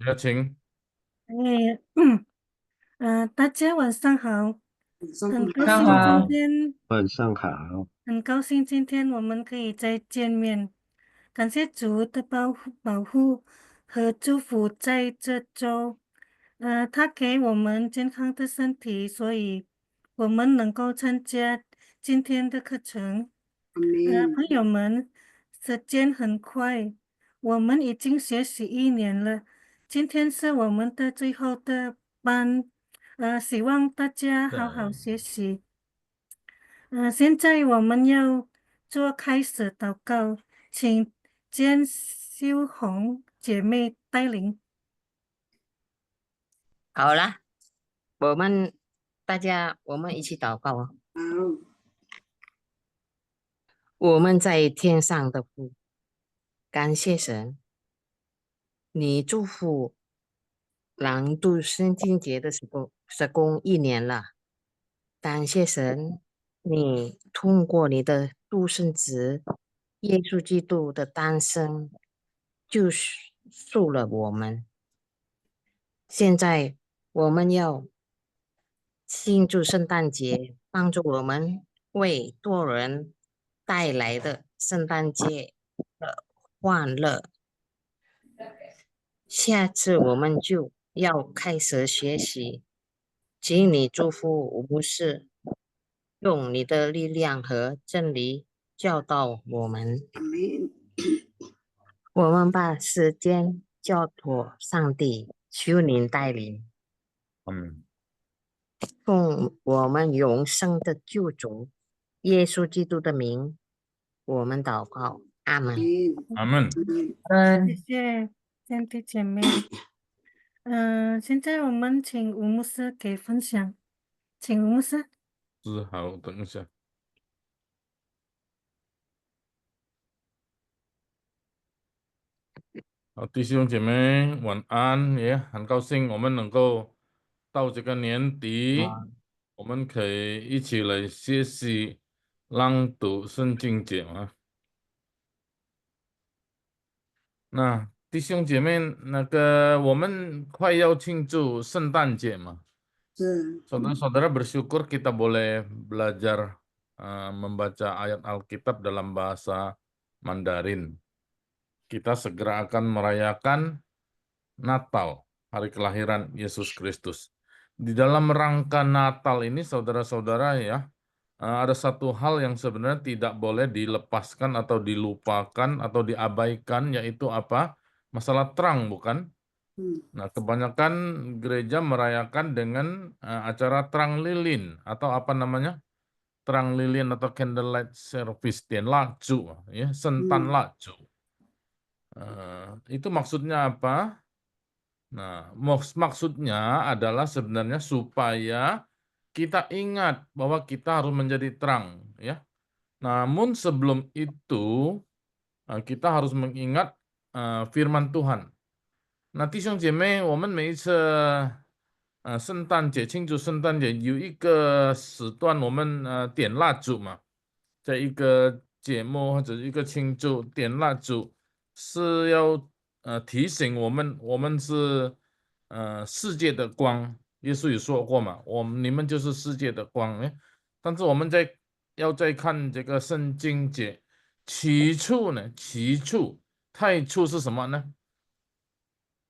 有请。哎，大家晚上好，很高上兴今好，天晚上好。很高兴今天我们可以再见面，感谢主的保护和祝福在这周，他给我们健康的身体，所以我们能够参加今天的课程。朋友们，时间很快，我们已经学习1年了，今天是我们的最后的班，希望大家好好对，学习。现在我们要做开始祷告，请简秀红姐妹带领。好啦，大家我们一起祷告啊！我们在天上的父，感谢神，你祝福朗读圣经节的时工1年了，感谢神，你通过你的独生子耶稣基督的诞生，救赎了我们。现在我们要庆祝圣诞节，帮助我们为多人带来的圣诞节的欢乐。下次我们就要开始学习，请你祝福无事，用你的力量和真理教导我们。我们把时间交托上帝，求您带领。嗯，奉我们永生的救主耶稣基督的名，我们祷告，阿门。阿门。谢谢兄弟姐妹。现在我们请吴牧师给分享，请吴牧师。是，好，等一下。好，弟兄姐妹晚安，也很高兴我们能够到这个年底，我们可以一起来学习朗读圣经节啊。那弟兄姐妹，我们快要庆祝圣诞节嘛，saudara-saudara bersyukur kita boleh belajar membaca ayat Alkitab dalam bahasa Mandarin. Kita segera akan merayakan Natal, hari kelahiran Yesus Kristus. Di dalam rangka Natal ini, saudara-saudara ya, ada satu hal yang sebenarnya tidak boleh dilepaskan atau dilupakan atau diabaikan, yaitu apa? Masalah terang, bukan? Nah, kebanyakan gereja merayakan dengan acara terang lilin atau apa namanya? Terang lilin atau candlelight service, dan laju, ya, sentan laju. Itu maksudnya apa? Nah, maksudnya adalah sebenarnya supaya kita ingat bahwa kita harus menjadi terang, ya. Namun sebelum itu kita harus mengingat firman Tuhan. 那弟兄姐妹，我们每一次圣诞节庆祝圣诞节有一个时段，我们点蜡烛嘛，在一个节目或者一个庆祝点蜡烛，是要提醒我们是世界的光。耶稣有说过嘛，你们就是世界的光。但是我们要再看这个圣经节，起初太初是什么呢？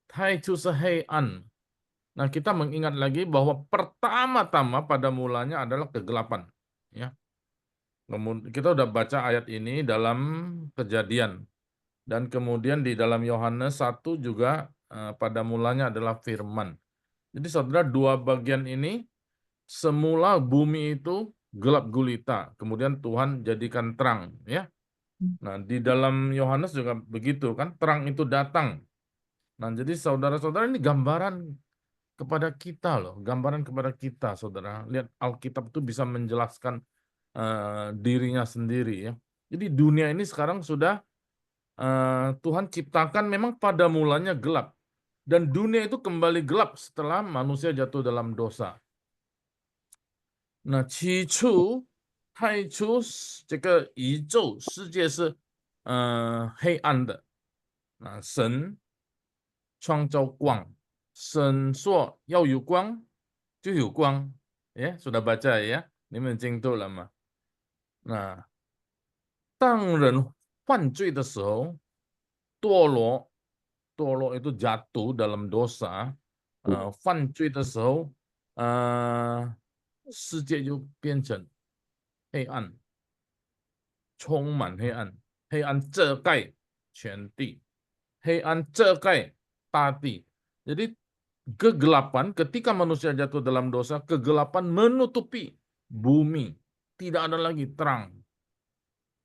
太初是黑暗。Nah, kita mengingat lagi bahwa pertama-tama pada mulanya adalah kegelapan. Ya. Kemudian kita udah baca ayat ini dalam Kejadian. Dan kemudian di dalam Yohanes 1 juga pada mulanya adalah firman. Jadi saudara, dua bagian ini semula bumi itu gelap gulita, kemudian Tuhan jadikan terang, ya. Nah, di dalam Yohanes juga begitu kan, terang itu datang. Nah, jadi saudara-saudara, ini gambaran kepada kita loh, gambaran kepada kita, saudara. Lihat, Alkitab itu bisa menjelaskan dirinya sendiri, ya. Jadi dunia ini sekarang sudah Tuhan ciptakan memang pada mulanya gelap. Dan dunia itu kembali gelap setelah manusia jatuh dalam dosa. Nah, 起初太初这个宇宙世界是黑暗的。神创造光，神说要有光，就有光。Ya, sudah baca ya? Ini mencingtu lama. Nah, 当人犯罪的时候，堕落itu jatuh dalam dosa，犯罪的时候，世界就变成黑暗，充满黑暗，黑暗遮盖全地，黑暗遮盖大地。Jadi kegelapan ketika manusia jatuh dalam dosa, kegelapan menutupi bumi, tidak ada lagi terang.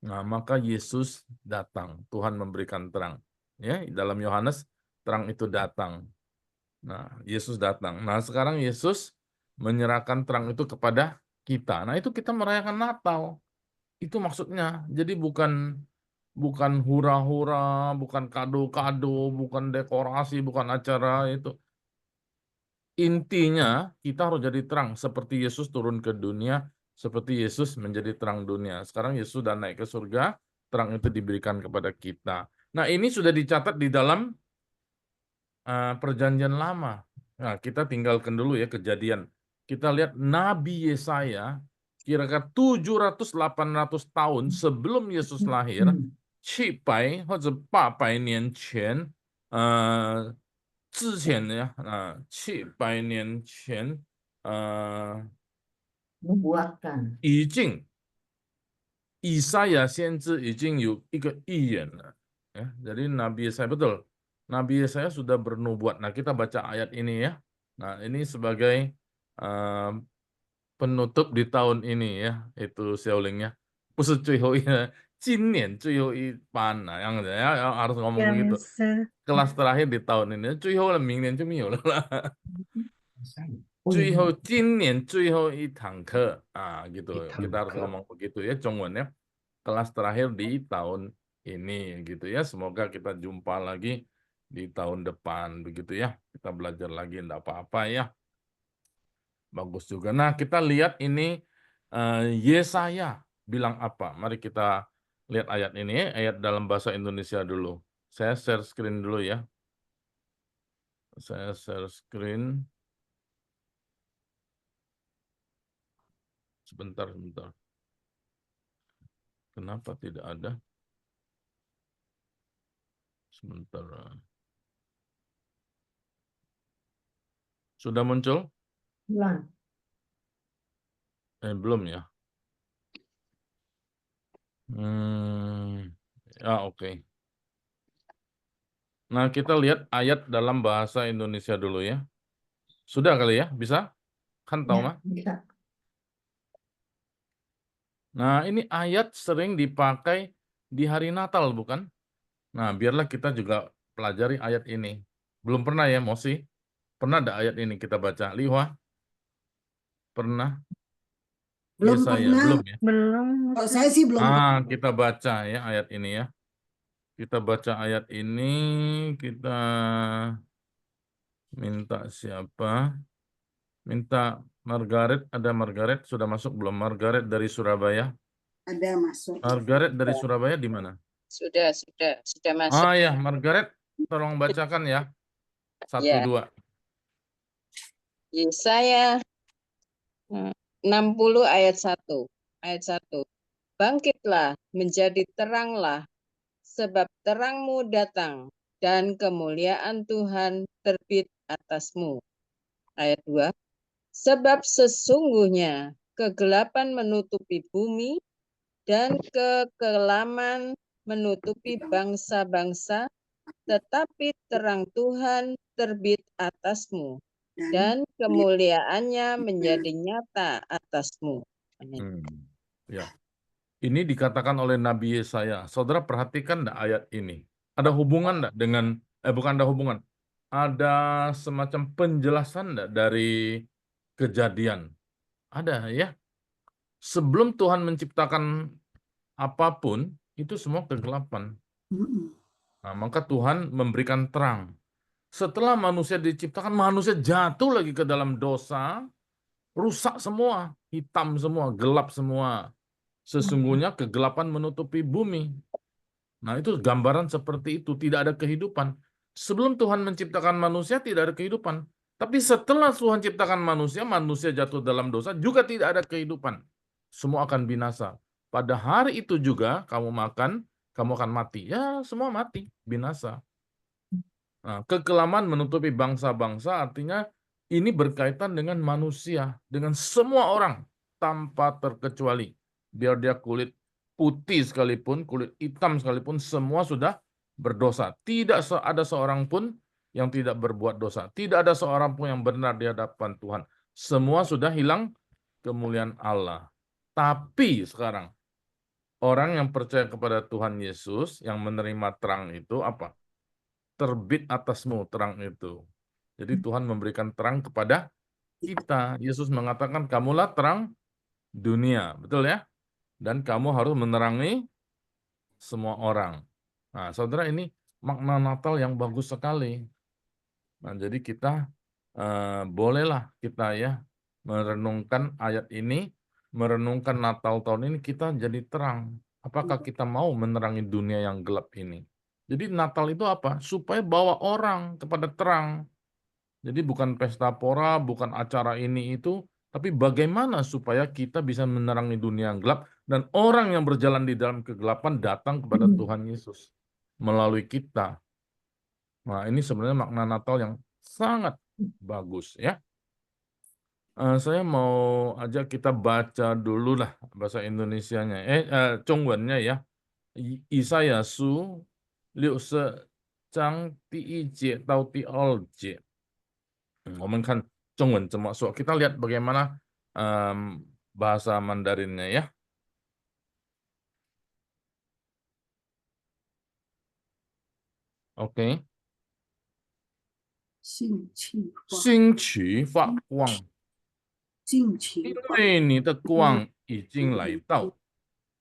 Nah, maka Yesus datang, Tuhan memberikan terang. Ya, dalam Yohanes terang itu datang. Nah, Yesus datang. Nah, sekarang Yesus menyerahkan terang itu kepada kita. Nah, itu kita merayakan Natal. Itu maksudnya. Jadi bukan hura-hura, bukan kado-kado, bukan dekorasi, bukan acara itu. Intinya kita harus jadi terang seperti Yesus turun ke dunia, seperti Yesus menjadi terang dunia. Sekarang Yesus sudah naik ke surga, terang itu diberikan kepada kita. Nah, ini sudah dicatat di dalam Perjanjian Lama. Nah, kita tinggalkan dulu ya Kejadian. Kita lihat Nabi Yesaya kira-kira 700-800 tahun sebelum Yesus lahir, 700或者800年前，之前呀，700年前， Nubuatkan. 已经以赛亚先知已经有一个预言了。Ya, jadi Nabi Yesaya betul. Nabi Yesaya sudah bernubuat. Nah, kita baca ayat ini ya. Nah, ini sebagai penutup di tahun ini ya, itu Xiaolingnya. 不是最后一今年最后一班nah, yang harus ngomong Ya, begitu. Mister. Kelas terakhir di tahun ini. 最后了，明年就没有了啦。最后今年最后一堂课gitu. Kita harus ngomong begitu ya, Zhongwennya. Kelas terakhir di tahun ini gitu ya. Semoga kita jumpa lagi di tahun depan begitu ya. Kita belajar lagi enggak apa-apa ya. Bagus juga. Nah, kita lihat ini Yesaya bilang apa. Mari kita lihat ayat ini, ayat dalam bahasa Indonesia dulu. Saya share screen dulu ya. Saya share screen. Sebentar. Kenapa tidak ada? Sebentar. Sudah muncul? Belum ya. Ya, oke. Nah, kita lihat ayat dalam bahasa Indonesia dulu ya. Sudah kali ya? Bisa? Kan tahu mah? Bisa. Nah, ini ayat sering dipakai di hari Natal, bukan? Nah, biarlah kita juga pelajari ayat ini. Belum pernah ya, Mosi? Pernah ada ayat ini kita baca? Liwa? Pernah? Belum Yesaya? pernah. Belum ya? Belum, Kalau Mister. saya sih belum pernah. Kita baca ya ayat ini ya. Kita baca ayat ini, kita minta siapa? Minta Margaret, ada Margaret, sudah masuk belum? Margaret dari Surabaya. Ada masuk. Margaret dari Surabaya di mana? Sudah masuk. Ya, Margaret, tolong bacakan ya. 1, Ya. 2. Yesaya 60 ayat 1. Ayat 1. Bangkitlah, menjadi teranglah, sebab terangmu datang, dan kemuliaan Tuhan terbit atasmu. Ayat 2. Sebab sesungguhnya kegelapan menutupi bumi, dan kekelaman menutupi bangsa-bangsa, tetapi terang Tuhan terbit atasmu, dan kemuliaannya menjadi nyata atasmu. Amin. Ya. Ini dikatakan oleh Nabi Yesaya. Saudara perhatikan enggak ayat ini? Ada hubungan enggak dengan, bukan ada hubungan, ada semacam penjelasan enggak dari Kejadian? Ada ya. Sebelum Tuhan menciptakan apapun, itu semua kegelapan. Nah, maka Tuhan memberikan terang. Setelah manusia diciptakan, manusia jatuh lagi ke dalam dosa, rusak semua, hitam semua, gelap semua. Sesungguhnya kegelapan menutupi bumi. Nah, itu gambaran seperti itu, tidak ada kehidupan. Sebelum Tuhan menciptakan manusia tidak ada kehidupan. Tapi setelah Tuhan ciptakan manusia, manusia jatuh dalam dosa, juga tidak ada kehidupan. Semua akan binasa. Pada hari itu juga kamu makan, kamu akan mati. Ya, semua mati, binasa. Nah, kekelaman menutupi bangsa-bangsa artinya ini berkaitan dengan manusia, dengan semua orang tanpa terkecuali. Biar dia kulit putih sekalipun, kulit hitam sekalipun, semua sudah berdosa. Tidak ada seorang pun yang tidak berbuat dosa. Tidak ada seorang pun yang benar di hadapan Tuhan. Semua sudah hilang kemuliaan Allah. Tapi sekarang, orang yang percaya kepada Tuhan Yesus, yang menerima terang itu apa? Terbit atasmu terang itu. Jadi Tuhan memberikan terang kepada kita. Yesus mengatakan, kamulah terang dunia. Betul ya? Dan kamu harus menerangi semua orang. Nah, saudara, ini makna Natal yang bagus sekali. Nah, jadi kita bolehlah kita ya merenungkan ayat ini, merenungkan Natal tahun ini, kita jadi terang. Apakah kita mau menerangi dunia yang gelap ini? Jadi Natal itu apa? Supaya bawa orang kepada terang. Jadi bukan pesta pora, bukan acara ini itu, tapi bagaimana supaya kita bisa menerangi dunia yang gelap dan orang yang berjalan di dalam kegelapan datang kepada Tuhan Yesus melalui kita. Nah, ini sebenarnya makna Natal yang sangat bagus ya. Saya mau ajak kita baca dulu lah bahasa Indonesianya. Zhongwennya ya. 以赛亚书60章第1节到第2节。我们看中文怎么说. Kita lihat bagaimana bahasa Mandarinnya ya. Oke. 兴起发兴起发光，兴起因发为你的光已经来到，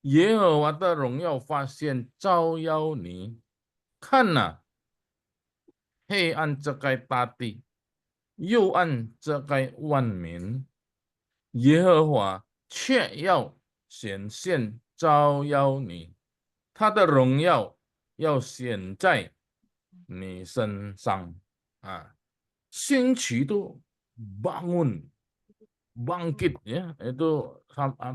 耶和华的荣耀发现照耀你。看哪，黑暗遮盖大地，幽暗遮盖万民，耶和华却要显现照耀你，他的荣耀要显在你身上。兴起itu bangun, bangkit ya, itu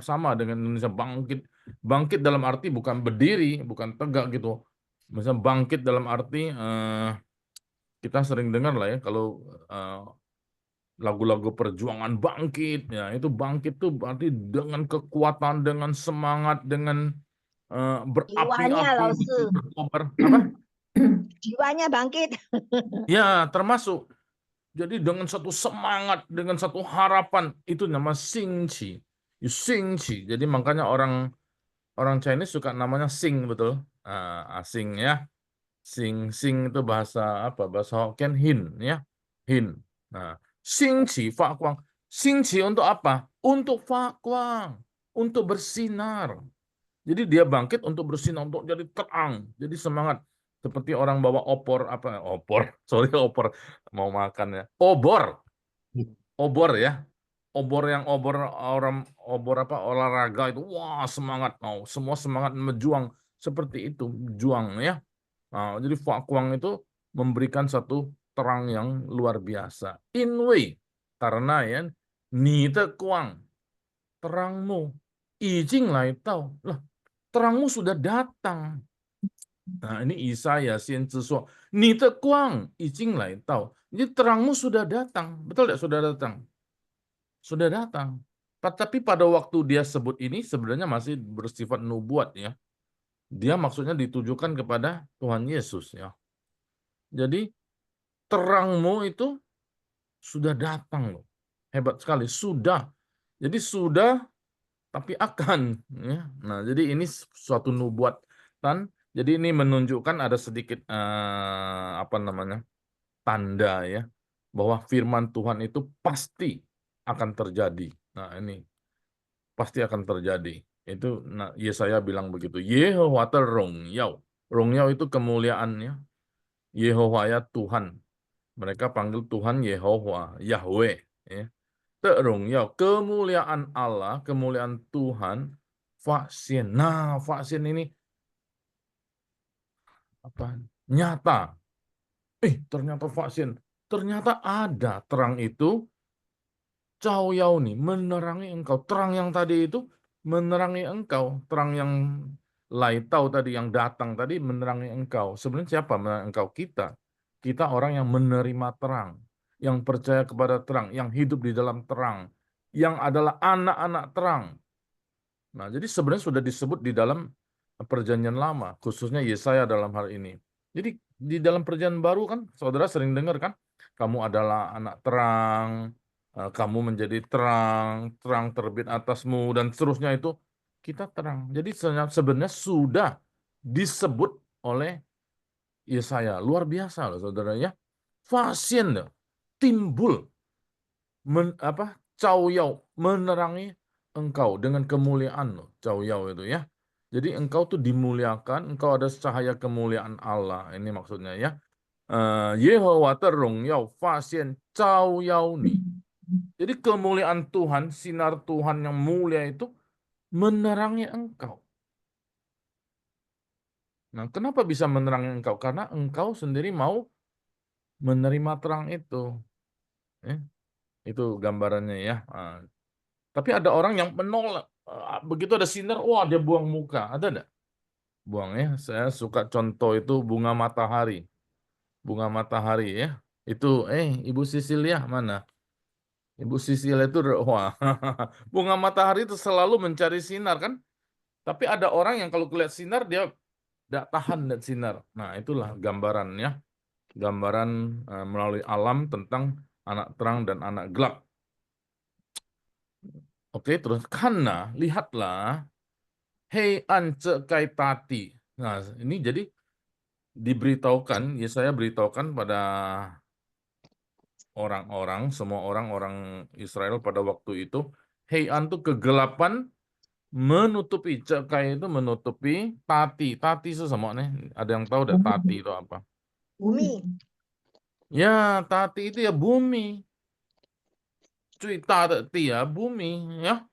sama dengan Indonesia bangkit. Bangkit dalam arti bukan berdiri, bukan tegak gitu. Misalnya bangkit dalam arti kita sering dengar lah ya kalau lagu-lagu perjuangan bangkit ya, itu bangkit tuh berarti dengan kekuatan, dengan semangat, dengan Jiwanya, berapi-api, Laosu. berkobar. Apa? Jiwanya bangkit. Ya, termasuk. Jadi dengan satu semangat, dengan satu harapan, itu nama Xingqi. Xingqi. Jadi makanya orang Chinese suka namanya Sing, betul. Asing ya. Sing itu bahasa apa? Bahasa Hokkien Hin ya. Hin. Nah, Xingqi fa kuang. Xingqi untuk apa? Untuk fa kuang, untuk bersinar. Jadi dia bangkit untuk bersinar, untuk jadi terang, jadi semangat. Seperti orang bawa opor, sorry opor, mau makan ya. Obor ya. Obor orang olahraga itu, wah semangat, semua semangat berjuang seperti itu, juang ya. Nah, jadi Fakwang itu memberikan satu terang yang luar biasa. Inwei, karena ya, ni de kuang, terangmu, ijing lai tau, lah terangmu sudah datang. Nah, ini Yesaya先知说, ni de kuang, ijing lai tau. Jadi terangmu sudah datang, betul tidak? Sudah datang, sudah datang. Tapi pada waktu dia sebut ini sebenarnya masih bersifat nubuat ya. Dia maksudnya ditujukan kepada Tuhan Yesus ya. Jadi terangmu itu sudah datang loh. Hebat sekali, sudah. Jadi sudah tapi akan ya. Nah, jadi ini suatu nubuatan. Jadi ini menunjukkan ada sedikit tanda ya bahwa firman Tuhan itu pasti akan terjadi. Nah, ini pasti akan terjadi. Itu Yesaya bilang begitu. Yehova Rongyao. Rongyao itu kemuliaannya. Yehova ya Tuhan. Mereka panggil Tuhan Yehova, Yahweh. Ya. Rongyao, kemuliaan Allah, kemuliaan Tuhan. Vaksin. Nah, vaksin ini apa? Nyata. Ternyata vaksin. Ternyata ada terang itu, Cao Yao nih, menerangi engkau. Terang yang tadi itu menerangi engkau. Terang yang Lai Tao tadi, yang datang tadi menerangi engkau. Sebenarnya siapa menerangi engkau? Kita. Kita orang yang menerima terang. Yang percaya kepada terang. Yang hidup di dalam terang. Yang adalah anak-anak terang. Nah, jadi sebenarnya sudah disebut di dalam perjanjian lama, khususnya Yesaya dalam hal ini. Jadi di dalam perjanjian baru kan, saudara sering dengar kan, kamu adalah anak terang, kamu menjadi terang, terang terbit atasmu, dan seterusnya itu kita terang. Jadi sebenarnya sudah disebut oleh Yesaya. Luar biasa loh saudara ya. Fasien loh, timbul Cao Yao menerangi engkau dengan kemuliaan loh, Cao Yao itu ya. Jadi engkau tuh dimuliakan, engkau ada cahaya kemuliaan Allah. Ini maksudnya ya. Yehovah terong yao fasien Cao Yao ni. Jadi kemuliaan Tuhan, sinar Tuhan yang mulia itu menerangi engkau. Nah, kenapa bisa menerangi engkau? Karena engkau sendiri mau menerima terang itu. Itu gambarannya ya. Tapi ada orang yang menolak. Begitu ada sinar, wah dia buang muka. Ada enggak? Buang ya. Saya suka contoh itu bunga matahari. Bunga matahari ya. Itu, Ibu Sisilia mana? Ibu Sisilia itu, wah. Bunga matahari itu selalu mencari sinar kan? Tapi ada orang yang kalau lihat sinar, dia tidak tahan lihat sinar. Nah, itulah gambarannya. Gambaran melalui alam tentang anak terang dan anak gelap. Oke, terus karena lihatlah, hei an cekai tati. Nah, ini jadi diberitahukan, ya saya beritahukan pada orang-orang, semua orang-orang Israel pada waktu itu, hei an itu kegelapan menutupi, cekai itu menutupi tati. Tati itu sama nih. Ada yang tahu enggak tati itu apa? Bumi. Ya, tati itu ya bumi. Cuy, tati ya bumi ya.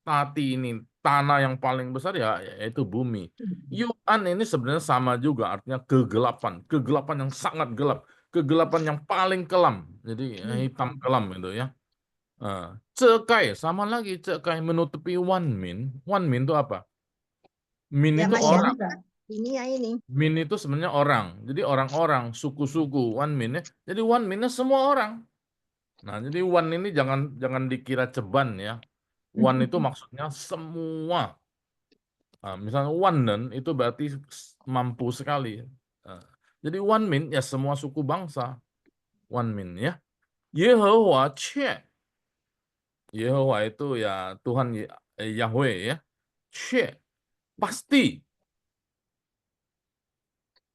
Tati ini tanah yang paling besar ya yaitu bumi. Yuan ini sebenarnya sama juga artinya kegelapan, kegelapan yang sangat gelap, kegelapan yang paling kelam. Jadi hitam kelam itu ya. Cekai sama lagi cekai menutupi one min. One min itu apa? Min Ya itu orang. masyarakat dunia ini. Min itu sebenarnya orang. Jadi orang-orang, suku-suku, one min ya. Jadi one minnya semua orang. Nah, jadi one ini jangan dikira ceban ya. One itu maksudnya semua. Nah, misalnya one itu berarti mampu sekali. Nah, jadi one min ya semua suku bangsa. One min ya. Yehovah Che. Yehovah itu ya Tuhan Yahweh ya. Che. Pasti.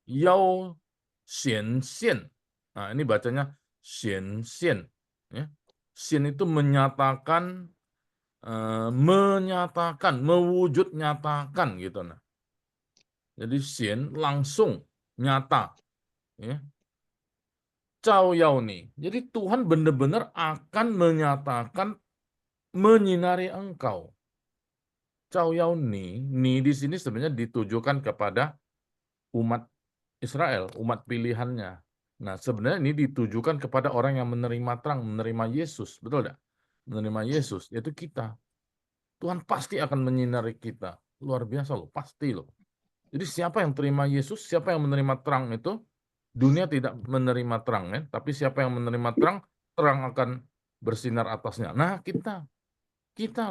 Yao xian xian. Nah, ini bacanya xian xian. Ya. Xian itu menyatakan, mewujud nyatakan gitu. Nah. Jadi xian langsung nyata. Ya. Cao Yao nih. Jadi Tuhan benar-benar akan menyatakan menyinari engkau. Cao Yao ni di sini sebenarnya ditujukan kepada umat Israel, umat pilihannya. Nah, sebenarnya ini ditujukan kepada orang yang menerima terang, menerima Yesus. Betul tidak? Menerima Yesus, yaitu kita. Tuhan pasti akan menyinari kita. Luar biasa loh, pasti loh. Jadi siapa yang terima Yesus, siapa yang menerima terang itu, dunia tidak menerima terang, ya. Tapi siapa yang menerima terang, terang akan bersinar atasnya. Nah, kita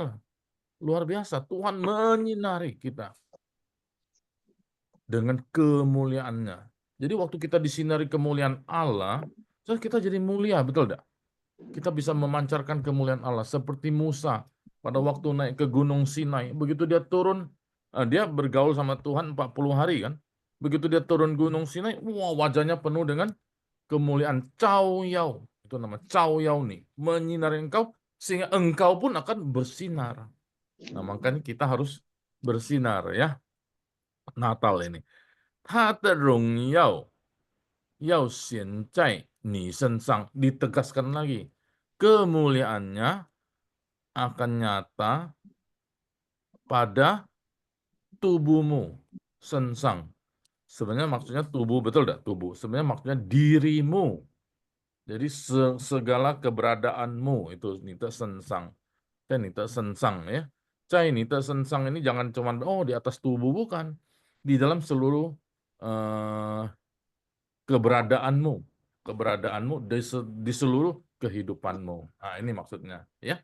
lah. Luar biasa, Tuhan menyinari kita dengan kemuliaannya. Jadi waktu kita disinari kemuliaan Allah, kita jadi mulia, betul tidak? Kita bisa memancarkan kemuliaan Allah seperti Musa pada waktu naik ke Gunung Sinai. Begitu dia turun, dia bergaul sama Tuhan 40 hari kan. Begitu dia turun Gunung Sinai, wah wajahnya penuh dengan kemuliaan. Cao Yao, itu nama Cao Yao nih, menyinari engkau sehingga engkau pun akan bersinar. Nah, makanya kita harus bersinar ya. Natal ini. 他的荣耀要显在你身上. Ditegaskan lagi. Kemuliaannya akan nyata pada tubuhmu. Sensang. Sebenarnya maksudnya tubuh, betul enggak? Tubuh. Sebenarnya maksudnya dirimu. Jadi segala keberadaanmu itu nita sensang. Kan nita sensang ya. Cai nita sensang ini jangan cuma di atas tubuh, bukan. Di dalam seluruh eh, keberadaanmu. Keberadaanmu di seluruh kehidupanmu. Nah, ini maksudnya ya.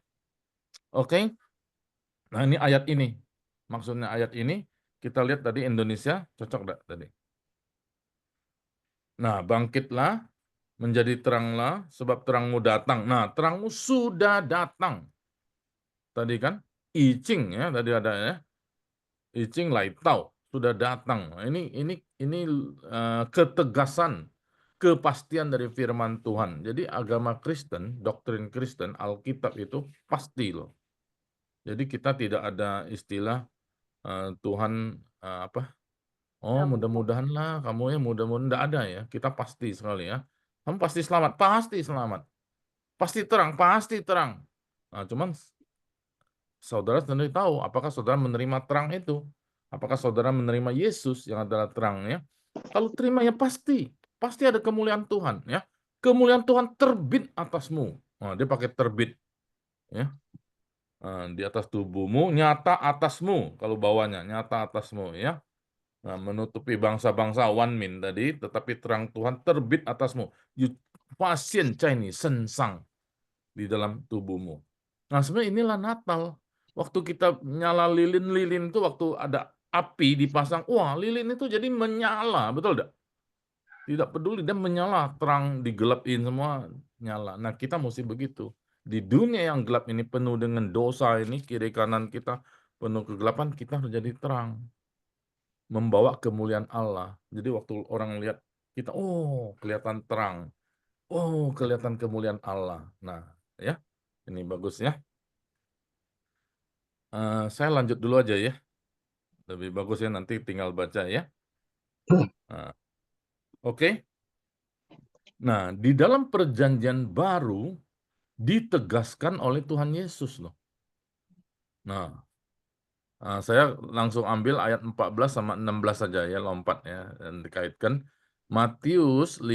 Oke. Nah, ini ayat ini. Maksudnya ayat ini kita lihat tadi Indonesia cocok enggak tadi? Nah, bangkitlah menjadi teranglah sebab terangmu datang. Nah, terangmu sudah datang. Tadi kan Icing ya, tadi ada ya. Icing Lai Tao sudah datang. Nah, ini ketegasan, kepastian dari firman Tuhan. Jadi agama Kristen, doktrin Kristen, Alkitab itu pasti loh. Jadi kita tidak ada istilah Tuhan apa? Oh, mudah-mudahan lah kamu ya, mudah-mudahan enggak ada ya. Kita pasti sekali ya. Kamu pasti selamat, pasti selamat. Pasti terang, pasti terang. Nah, cuman saudara sendiri tahu apakah saudara menerima terang itu. Apakah saudara menerima Yesus yang adalah terangnya? Kalau terima ya pasti ada kemuliaan Tuhan ya. Kemuliaan Tuhan terbit atasmu. Nah, dia pakai terbit ya. Nah, di atas tubuhmu, nyata atasmu kalau bawahnya, nyata atasmu ya. Nah, menutupi bangsa-bangsa one min tadi, tetapi terang Tuhan terbit atasmu. Pasien Chinese sensang di dalam tubuhmu. Nah, sebenarnya inilah Natal. Waktu kita nyala lilin-lilin itu waktu ada api dipasang, wah lilin itu jadi menyala, betul tidak? Tidak peduli, dia menyala, terang digelapin semua, nyala. Nah, kita mesti begitu. Di dunia yang gelap ini penuh dengan dosa ini, kiri kanan kita penuh kegelapan, kita harus jadi terang. Membawa kemuliaan Allah. Jadi waktu orang lihat kita, oh kelihatan terang. Oh, kelihatan kemuliaan Allah. Nah, ya. Ini bagus ya. Saya lanjut dulu aja ya. Lebih bagus ya, nanti tinggal baca ya. Nah, oke. Nah, di dalam perjanjian baru ditegaskan oleh Tuhan Yesus loh. Nah, saya langsung ambil ayat 14 sama 16 saja ya, lompat ya, dan dikaitkan. Matius 5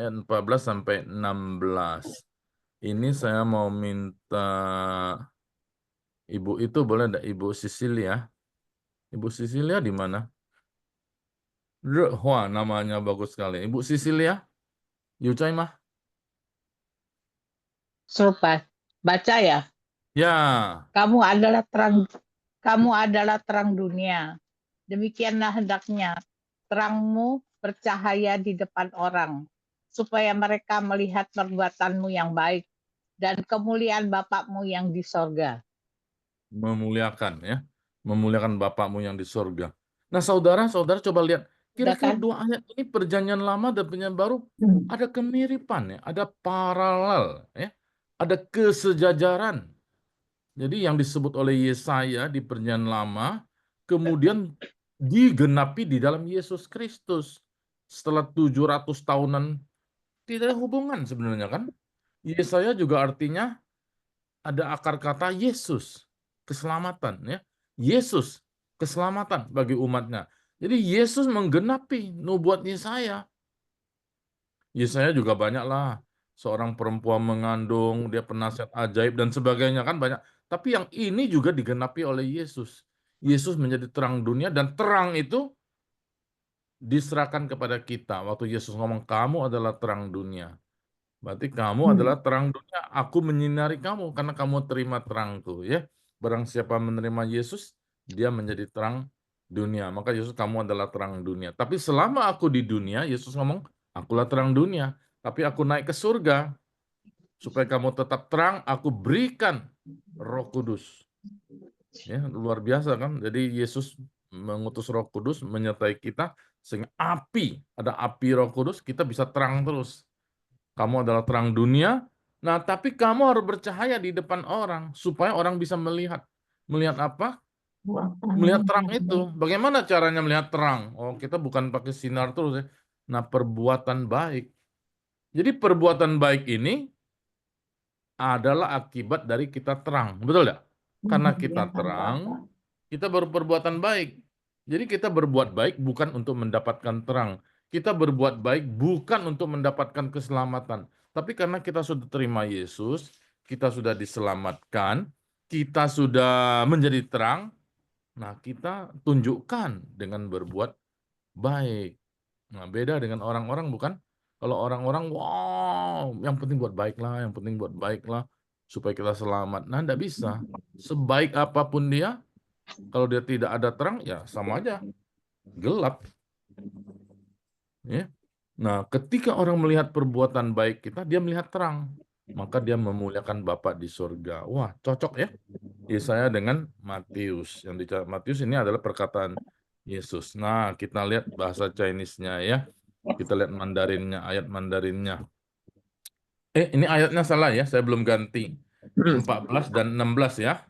ayat 14 sampai 16. Ini saya mau minta Ibu itu boleh enggak Ibu Sisilia? Ibu Sisilia di mana? Wah, namanya bagus sekali. Ibu Sisilia? Yucai mah? Serupa. Baca ya. Ya. Kamu adalah terang dunia. Demikianlah hendaknya terangmu bercahaya di depan orang, supaya mereka melihat perbuatanmu yang baik dan kemuliaan Bapakmu yang di sorga. Memuliakan ya. Memuliakan Bapakmu yang di sorga. Nah, saudara-saudara coba lihat. Kira-kira dua ayat ini perjanjian lama dan perjanjian baru ada kemiripan ya. Ada paralel ya. Ada kesejajaran. Jadi yang disebut oleh Yesaya di perjanjian lama kemudian digenapi di dalam Yesus Kristus. Setelah 700 tahunan tidak ada hubungan sebenarnya kan. Yesaya juga artinya ada akar kata Yesus, keselamatan ya. Yesus, keselamatan bagi umatnya. Jadi Yesus menggenapi nubuat Yesaya. Yesaya juga banyaklah. Seorang perempuan mengandung, dia penasihat ajaib dan sebagainya kan banyak. Tapi yang ini juga digenapi oleh Yesus. Yesus menjadi terang dunia dan terang itu diserahkan kepada kita. Waktu Yesus ngomong, kamu adalah terang dunia. Berarti kamu adalah terang dunia. Aku menyinari kamu karena kamu terima terangku. Ya, barang siapa menerima Yesus, dia menjadi terang dunia. Maka Yesus, kamu adalah terang dunia. Tapi selama aku di dunia, Yesus ngomong, akulah terang dunia. Tapi aku naik ke surga. Supaya kamu tetap terang, aku berikan Roh Kudus. Ya, luar biasa kan? Jadi Yesus mengutus Roh Kudus menyertai kita sehingga ada api Roh Kudus, kita bisa terang terus. Kamu adalah terang dunia. Nah, tapi kamu harus bercahaya di depan orang supaya orang bisa melihat. Melihat apa? Melihat terang itu. Bagaimana caranya melihat terang? Oh, kita bukan pakai sinar terus ya. Nah, perbuatan baik. Jadi perbuatan baik ini adalah akibat dari kita terang. Betul tidak? Karena kita terang, kita baru perbuatan baik. Jadi kita berbuat baik bukan untuk mendapatkan terang. Kita berbuat baik bukan untuk mendapatkan keselamatan. Tapi karena kita sudah terima Yesus, kita sudah diselamatkan, kita sudah menjadi terang, nah kita tunjukkan dengan berbuat baik. Nah, beda dengan orang-orang bukan? Kalau orang-orang, wow, yang penting buat baik lah, yang penting buat baik lah, supaya kita selamat. Nah, enggak bisa. Sebaik apapun dia, kalau dia tidak ada terang, ya sama aja, gelap. Ya. Nah, ketika orang melihat perbuatan baik kita, dia melihat terang. Maka dia memuliakan Bapa di surga. Wah, cocok ya. Yesaya dengan Matius. Yang dicatat Matius ini adalah perkataan Yesus. Nah, kita lihat bahasa Chinese-nya ya. Kita lihat Mandarinnya, ayat Mandarinnya. Ini ayatnya salah ya, saya belum ganti. 14 dan 16 ya.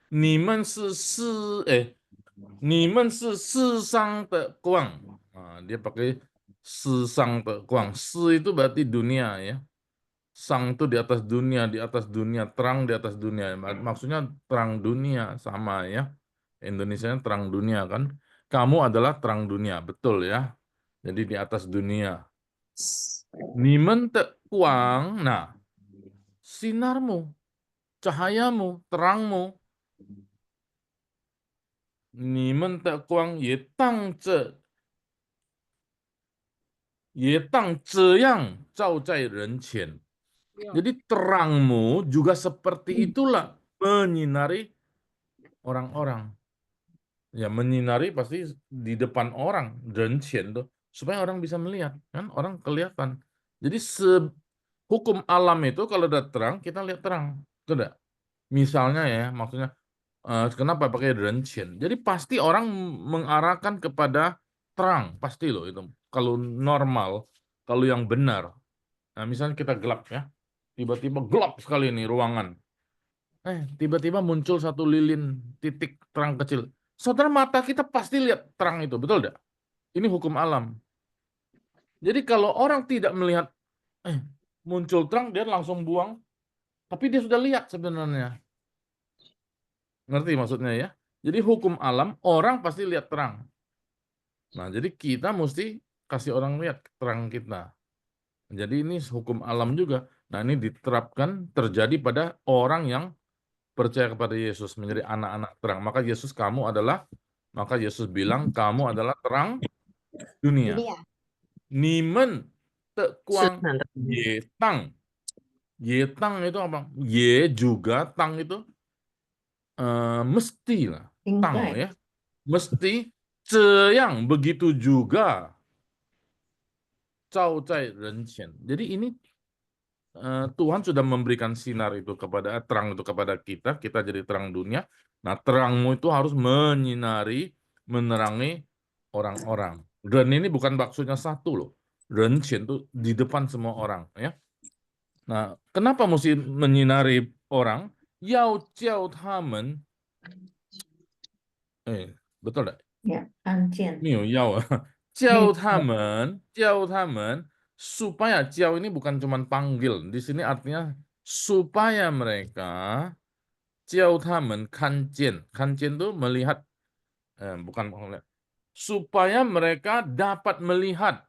你们是世上的光. Nah, dia pakai 世上的光. Itu berarti dunia ya. Sang itu di atas dunia, terang di atas dunia. Maksudnya terang dunia sama ya. Indonesianya terang dunia kan. Kamu adalah terang dunia, betul ya. Jadi di atas dunia. 你们的光, nah, sinarmu, cahayamu, terangmu. 你们的光也当这样照在人前. Jadi terangmu juga seperti itulah menyinari orang-orang. Ya, menyinari pasti di depan orang, 人前 tuh, supaya orang bisa melihat, kan orang kelihatan. Jadi hukum alam itu kalau ada terang, kita lihat terang. Betul nggak? Misalnya ya, maksudnya kenapa pakai 人前? Jadi pasti orang mengarahkan kepada terang, pasti loh itu. Kalau normal, kalau yang benar. Nah, misalnya kita gelap ya. Tiba-tiba gelap sekali nih ruangan. Tiba-tiba muncul satu lilin titik terang kecil. Saudara, mata kita pasti lihat terang itu, betul tidak? Ini hukum alam. Jadi kalau orang tidak melihat muncul terang, dia langsung buang. Tapi dia sudah lihat sebenarnya. Ngerti maksudnya ya? Jadi hukum alam, orang pasti lihat terang. Nah, jadi kita mesti kasih orang lihat terang kita. Jadi ini hukum alam juga. Nah, ini diterapkan terjadi pada orang yang percaya kepada Yesus, menjadi anak-anak terang. Maka Yesus bilang, kamu adalah terang dunia. Nimen te kuang ye tang. Ye tang itu apa? Ye juga, tang itu mesti lah. Tang ya. Mesti, yang begitu juga. Cao zai ren qian. Jadi ini Tuhan sudah memberikan sinar itu terang itu kepada kita jadi terang dunia. Nah, terangmu itu harus menerangi orang-orang. Dan ini bukan maksudnya satu loh. 人前 itu di depan semua orang ya. Nah, kenapa mesti menyinari orang? 要叫他们 betul enggak? 看见 没有要啊，叫他们 supaya ini bukan cuma panggil. Di sini artinya supaya mereka 叫他们看见 itu melihat, bukan melihat. Supaya mereka dapat melihat.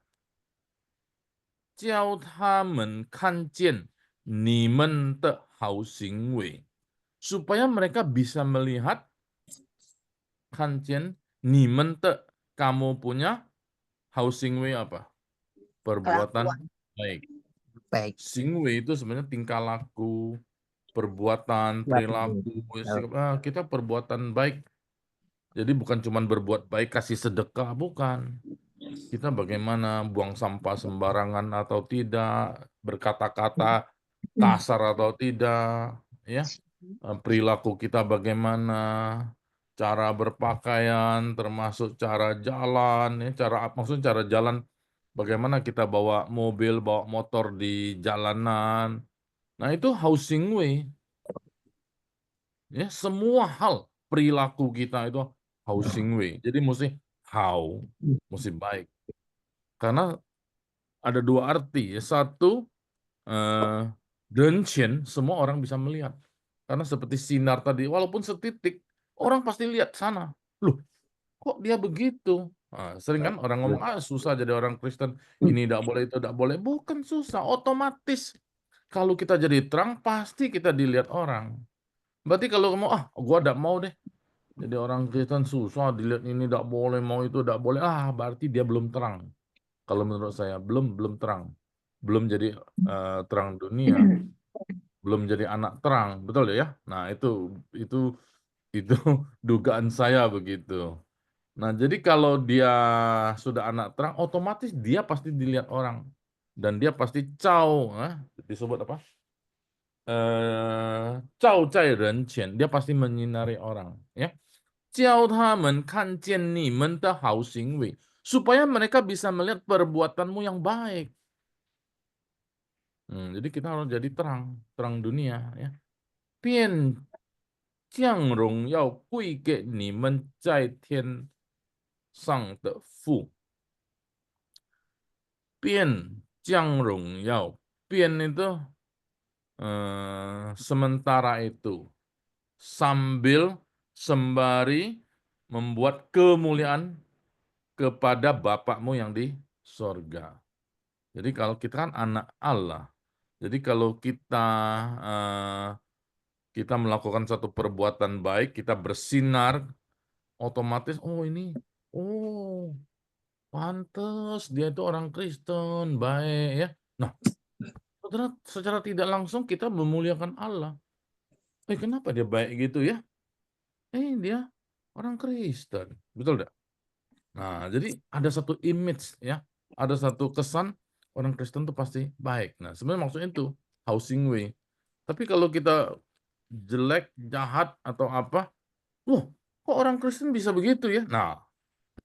叫他们看见你们的好行为. Supaya mereka bisa melihat 看见你们的 kamu punya 好行为 apa? Perbuatan baik. Singwe itu sebenarnya tingkah laku, perbuatan, perilaku. Kita perbuatan baik. Jadi bukan cuma berbuat baik, kasih sedekah, bukan. Kita bagaimana buang sampah sembarangan atau tidak, berkata-kata kasar atau tidak, ya. Perilaku kita bagaimana, cara berpakaian, termasuk cara jalan, ya, maksudnya cara jalan, bagaimana kita bawa mobil, bawa motor di jalanan. Nah, itu housing way. Ya, semua hal perilaku kita itu housing way. Jadi mesti baik. Karena ada dua arti. Satu, Denchen, semua orang bisa melihat. Karena seperti sinar tadi, walaupun setitik, orang pasti lihat sana. Loh, kok dia begitu? Nah, sering kan orang ngomong, susah jadi orang Kristen, ini tidak boleh, itu tidak boleh. Bukan susah, otomatis. Kalau kita jadi terang, pasti kita dilihat orang. Berarti kalau kamu, gua tidak mau deh. Jadi orang Kristen susah, dilihat ini tidak boleh, mau itu tidak boleh. Berarti dia belum terang. Kalau menurut saya, belum terang. Belum jadi terang dunia. Belum jadi anak terang. Betul ya? Nah, itu dugaan saya begitu. Nah, jadi kalau dia sudah anak terang, otomatis dia pasti dilihat orang. Dan dia pasti disebut apa? 照在人前, dia pasti menyinari orang. Ya. 叫他们看见你们的好行为, supaya mereka bisa melihat perbuatanmu yang baik. Jadi kita harus jadi terang dunia. Ya. 便将荣耀归给你们在天上的父。便将荣耀, 便 itu sementara itu, sambil sembari membuat kemuliaan kepada Bapakmu yang di sorga. Jadi kalau kita kan anak Allah, jadi kalau kita melakukan satu perbuatan baik, kita bersinar, otomatis pantes dia itu orang Kristen, baik ya. Nah, secara tidak langsung kita memuliakan Allah. Kenapa dia baik gitu ya? Dia orang Kristen. Betul tidak? Nah, jadi ada satu image ya, ada satu kesan orang Kristen itu pasti baik. Nah, sebenarnya maksudnya itu housing way. Tapi kalau kita jelek, jahat atau apa, kok orang Kristen bisa begitu ya? Nah,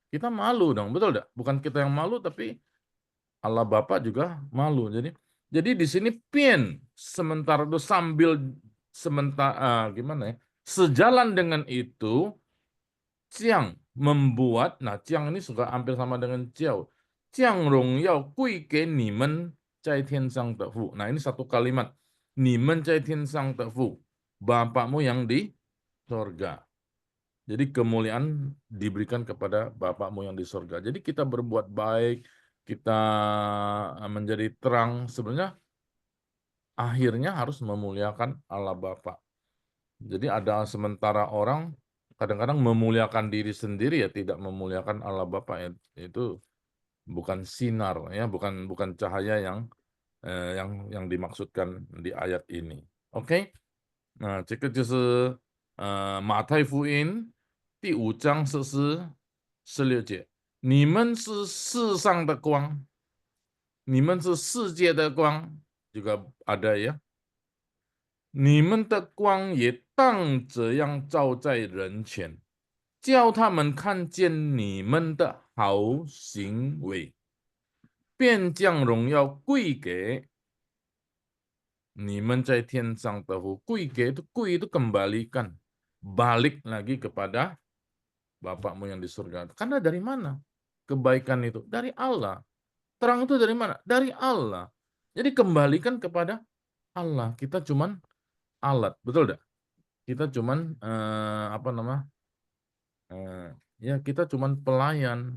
kita malu dong, betul tidak? Bukan kita yang malu, tapi Allah Bapa juga malu. Jadi di sini sementara itu gimana ya? Sejalan dengan itu, Jiang membuat, Jiang ini suka hampir sama dengan Jiao. Jiang rong yao gui ge nimen zai tian sang de fu. Nah, ini satu kalimat. Nimen zai tian sang de fu. Bapakmu yang di surga. Jadi kemuliaan diberikan kepada Bapakmu yang di surga. Jadi kita berbuat baik, kita menjadi terang, sebenarnya akhirnya harus memuliakan Allah Bapa. Jadi ada sementara orang kadang-kadang memuliakan diri sendiri ya, tidak memuliakan Allah Bapa. Itu bukan sinar ya, bukan cahaya yang dimaksudkan di ayat ini. Oke? Nah, 这个就是马太福音第5章14节，你们是世上的光，你们是世界的光，juga ada ya。你们的光也当这样照在人前，叫他们看见你们的好行为，便将荣耀归给你们在天上的父。归itu kembalikan, balik lagi kepada Bapakmu yang di surga. Karena dari mana kebaikan itu? Dari Allah. Terang itu dari mana? Dari Allah. Jadi kembalikan kepada Allah. Kita cuman alat, betul tidak? Kita cuman kita cuman pelayan,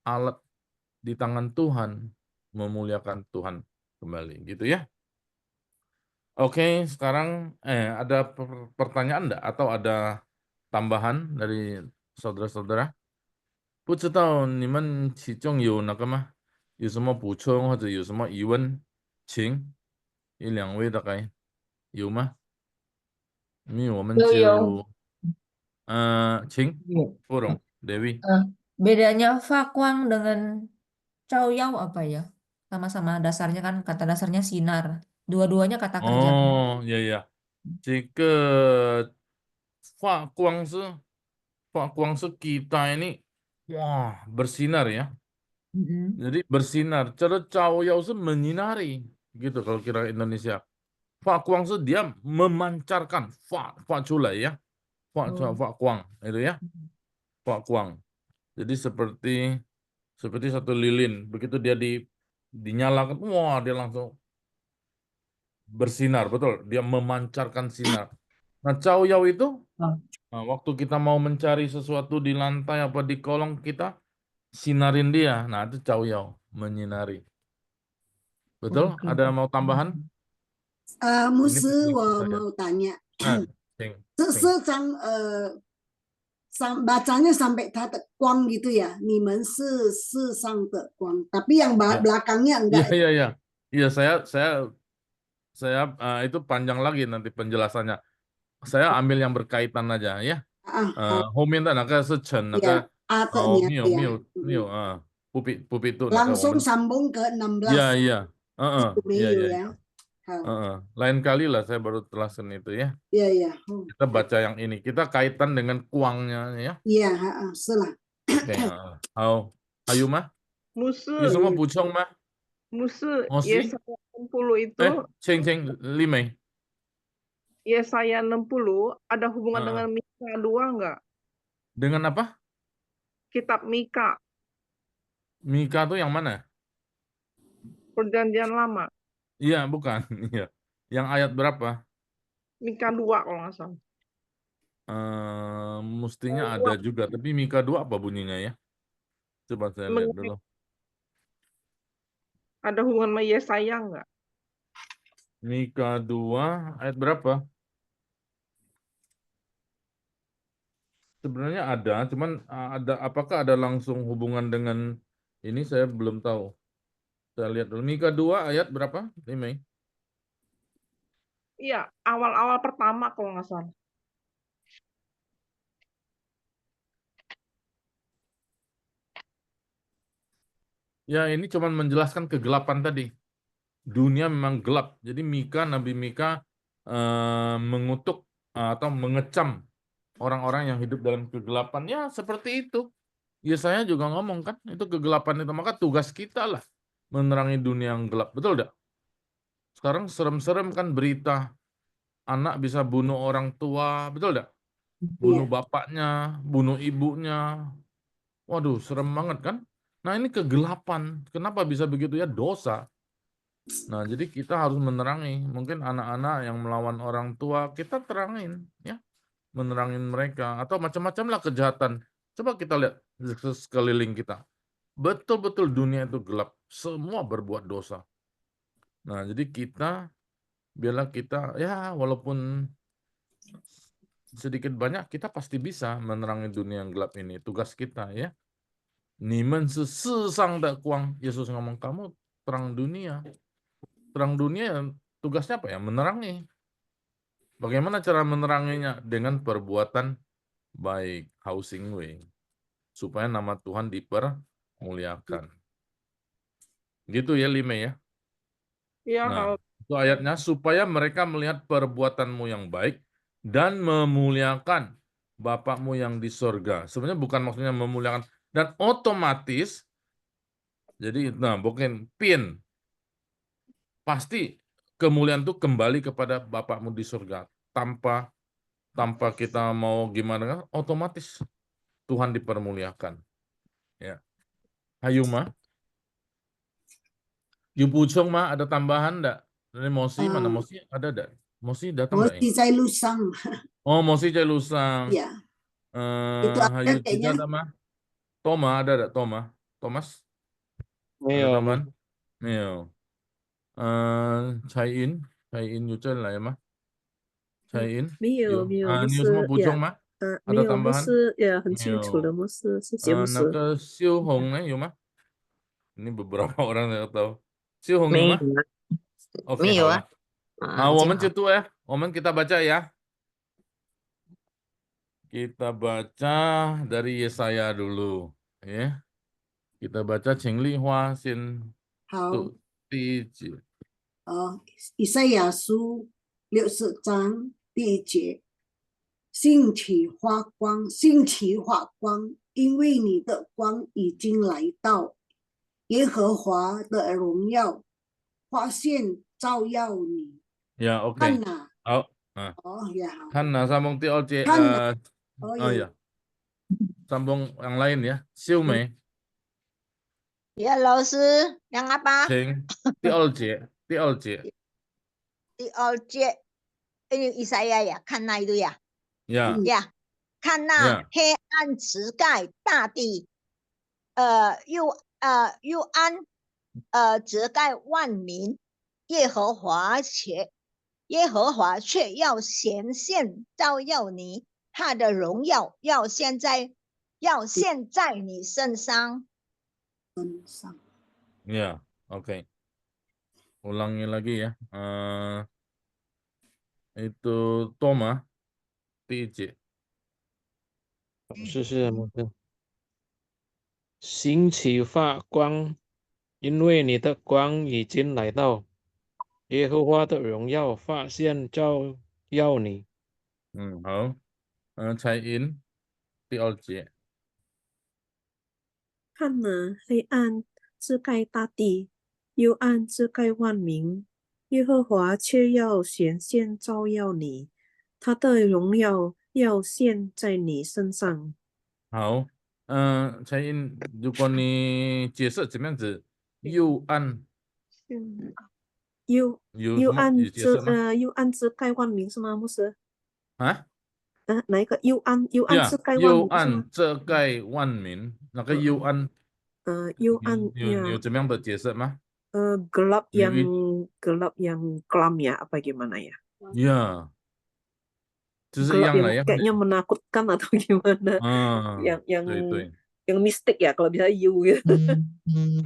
alat di tangan Tuhan, memuliakan Tuhan kembali, gitu ya. Oke, sekarang ada pertanyaan enggak atau ada tambahan dari saudara-saudara? 不知道你们其中有那个吗？有什么补充或者有什么疑问？请1-2位大概有吗？因为我们就请不容 Dewi。 Bedanya fakwang dengan caoyao apa ya? Sama-sama dasarnya kan kata dasarnya sinar. Dua-duanya kata kerja. Ya ya. 这个发光是 kita ini bersinar ya. Jadi bersinar. Cara caoyao itu menyinari gitu kalau kira Indonesia. Fa kuang itu dia memancarkan, fa culai ya. Fa kuang itu ya. Fa kuang. Jadi seperti satu lilin, begitu dia dinyalakan, dia langsung bersinar, betul. Dia memancarkan sinar. Nah, caoyao itu Nah, waktu kita mau mencari sesuatu di lantai apa di kolong, kita sinarin dia. Nah, itu Cao Yao, menyinari. Betul? Oke. Ada mau tambahan? 牧 Ini 师， pertanyaan 我 saya. mau tanya， Cing, 这 cing. 4章bacanya sampai它的光 gitu ya. 你们是世上的光, tapi yang Ya. belakangnya Iya, enggak. iya, iya. Iya, saya itu panjang lagi nanti penjelasannya. Saya ambil yang berkaitan aja ya. 后面的那个是陈，那 Ya, 个 A-nya 没有 ya. 不必度那个我 Langsung 们 sambung ke 16. iya iya iya Meyo iya ya. lain kali lah saya baru jelasin itu ya. Iya, iya. Kita baca yang ini, kita kaitan dengan kuangnya ya. Iya, salah. Oke, 好，还有吗？牧师，有什么补充吗？牧师， Mosi? Yesaya 60 itu, 青丽梅， Yesaya 60 ada hubungan dengan Mika 2 enggak? dengan apa? Kitab Mika, Mika tuh yang mana? Perjanjian Lama. Iya, bukan. Iya. Yang ayat berapa? Mika 2 kalau nggak salah. Mestinya ada juga, tapi Mika 2 apa bunyinya ya? Coba saya lihat dulu. Ada hubungan sama Yesaya enggak? Mika 2 ayat berapa? Sebenarnya ada, cuman apakah ada langsung hubungan dengan ini saya belum tahu. Saya lihat dulu. Mika 2 ayat berapa? Mei? Iya, awal-awal pertama kalau nggak salah. Ya, ini cuman menjelaskan kegelapan tadi. Dunia memang gelap. Jadi Nabi Mika mengutuk atau mengecam orang-orang yang hidup dalam kegelapan. Ya, seperti itu. Yesaya juga ngomong kan, itu kegelapan itu. Maka tugas kita lah menerangi dunia yang gelap. Betul tidak? Sekarang serem-serem kan berita anak bisa bunuh orang tua. Betul tidak? Bunuh bapaknya, bunuh ibunya. Waduh, serem banget kan? Nah, ini kegelapan. Kenapa bisa begitu ya? Dosa. Nah, jadi kita harus menerangi. Mungkin anak-anak yang melawan orang tua, kita terangin. Ya, menerangin mereka. Atau macam-macam lah kejahatan. Coba kita lihat sekeliling kita. Betul-betul dunia itu gelap. Semua berbuat dosa. Nah, jadi biarlah kita, ya walaupun sedikit banyak, kita pasti bisa menerangi dunia yang gelap ini. Tugas kita ya. 你们是世上的光. Yesus ngomong, kamu terang dunia. Terang dunia tugasnya apa ya? Menerangi. Bagaimana cara meneranginya? Dengan perbuatan baik, housing way. Supaya nama Tuhan dipermuliakan. Gitu ya, Lime ya? Iya, Nah, itu ayatnya, supaya mereka melihat perbuatanmu yang baik dan memuliakan Bapakmu yang di surga. Sebenarnya bukan maksudnya memuliakan. Dan otomatis, jadi, bukan pin. Pasti kemuliaan itu kembali kepada Bapakmu di surga. Tanpa kita mau gimana, otomatis Tuhan dipermuliakan. Ya. Hayu Ma. Yu Pucung Ma, ada tambahan enggak? Dari Mosi, mana Mosi? Ada enggak? Mosi datang enggak ini? Mosi Cai Lusang. Oh, Mosi Cai Lusang. Ya. Itu ada Hayu kayaknya. juga sama. Toma, ada enggak? Thomas? Ada tambahan? Iya. Chai In Yuchen lah ya, Ma? Chai In? 没有 有 牧 你有什么 师 补充 呀， 吗？ 没 ada 有牧 tambahan? 师呀，很清楚 有 的牧师，谢谢牧 那 师。 个修红呢？有吗？ Ini beberapa orang yang tahu. 修红有 没 吗 有啊， ？OK， 没有 好 啊 了。我们 就好。 itu ya. Kita baca ya. Kita baca dari Yesaya dulu. Ya. Kita baca 请立花先读第一节。以赛亚书60章第1节，兴起发光，兴起发光，因为你的光已经来到，耶和华的荣耀发现照耀你。 Ya, oke. 看哪， 好， ya, 看哪 sambung TLJ. oh ya. Sambung yang lain ya. Siu Mei. Ya, 老师yang apa? 请 TLJ. Di Olje ini Isaya ya, kan itu ya. Ya. Ya. 看那 Yeah. 黑暗遮盖大地，又暗遮盖万民，耶和华却要显现照耀你，他的荣耀要现在你身上。身上 Ya, oke. Ulangi lagi ya. Itu Toma, TJ. 是牧师。兴起发光，因为你的光已经来到，耶和华的荣耀发现照耀你。好。蔡英，第二节。看哪，黑暗遮盖大地，幽暗遮盖万民，耶和华却要显现照耀你，他的荣耀要现在你身上。好，蔡英，如果你解释怎么样子，右岸幽有什么有解释吗？幽暗遮盖万民是吗，牧师？啊？哪一个幽暗遮盖万幽民是吗？暗遮盖万民，那个幽暗，幽暗有怎么样的解释吗？ gelap yang Maybe kelam ya, apa gimana ya? 呀，就是一 Gelap 样 yang 了呀。 kayaknya menakutkan atau gimana? 对对 yang mistik ya kalau bisa you gitu.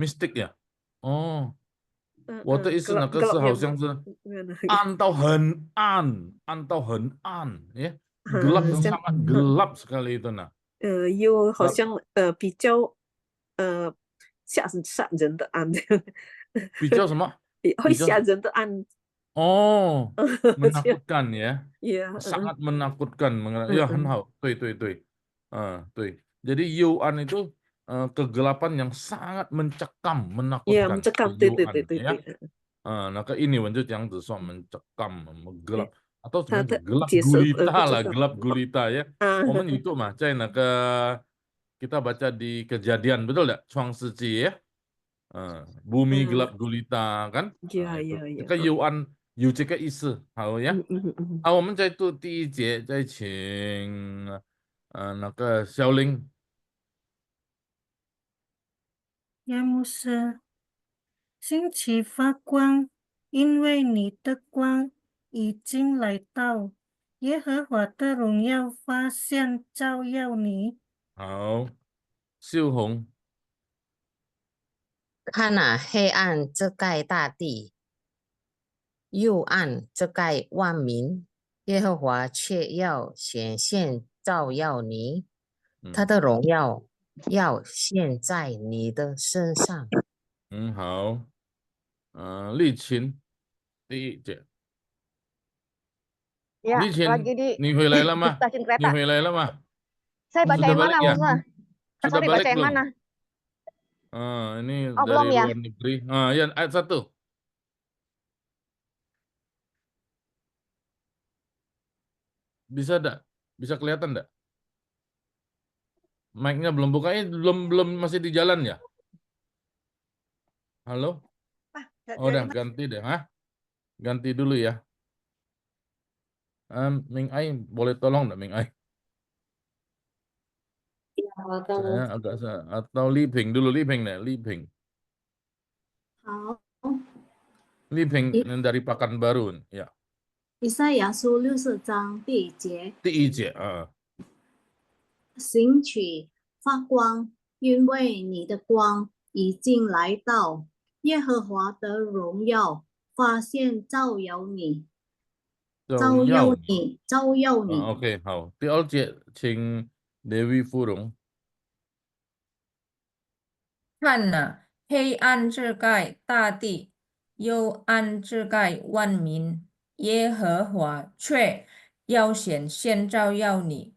，mystic 呀。哦，我的意思那个 gelap 是好 yang 像是 gimana? 暗到很暗，暗到很暗，呀，gelap yang像sangat gelap sekali itu nah。又好像比较吓人的暗，比较什么？会比较吓人的暗。哦，这样 menakutkan ya， ya sangat menakutkan, ya 很好，对对对，对，jadi yuan itu kegelapan yang sangat mencekam, ya menakutkan, mencekam，对 yuan 对 ya， 那个ini 文就这样子说 mencekam, gelap 对 atau 怎么样子 他的 gelap 解释不 gulita 知 lah 道 gelap gulita ya， 我们itu mah 在那个 kita baca di Kejadian betul tidak? 创世纪 ya， bumi gelap gulita kan， ya itu 这 ya 个 yuan 有这个意思，好呀。好，我们再读第一节，再请那个肖玲。亚牧师，兴起发光，因为你的光已经来到，耶和华的荣耀发现照耀你。好，秀红。看哪，黑暗遮盖大地，幽暗遮盖万民，耶和华却要显现照耀你，他的荣耀要现在你的身上。好，丽琴，第一节。 Ya, 丽琴， lagi di 你回来了吗？ stasiun 你 kereta. 回来了吗？ Saya baca Sudah yang balik mana, ya? Musa? Sudah Sorry, balik baca yang belum? mana? Ini Oh, dari belum ya? luar negeri. Ya, ayat 1. Bisa enggak? Bisa kelihatan enggak? Mic-nya belum buka, belum masih di jalan ya? Halo? Oh, udah ganti deh, ganti dulu ya. Ming Ai, boleh tolong enggak Ming Ai? Saya agak atau Li Ping dulu, Li Ping deh, Li Ping. 好， Li Ping dari Pekanbaru, ya. 以赛亚书60章第1节，第一节啊，兴起发光，因为你的光已经来到，耶和华的荣耀发现照耀你，照耀你，照耀你。OK， 好，第二节请 Dewi Furung。 看哪，黑暗遮盖大地，幽暗遮盖万民，耶和华却要显现照耀你，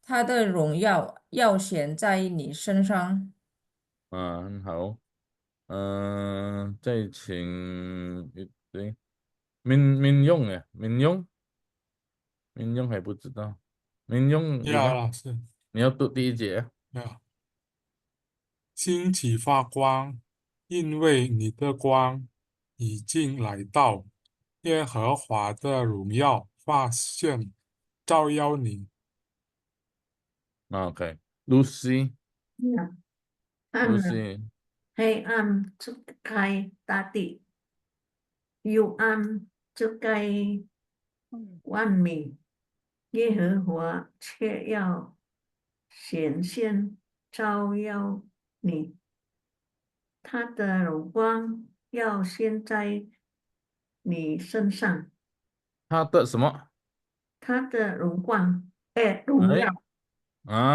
他的荣耀要显在你身上。很好。再请对民用哎，民用还不知道，民用有吗？老师，你要读第一节。兴起发光，因为你的光已经来到，耶和华的荣耀发现照耀你。Oke. Lucy, 暗了， Lucy. 黑暗遮盖大地，幽暗遮盖万民，耶和华却要显现照耀你，他的荣光要显在你身上，他的什么？他的荣光，荣哎，耀，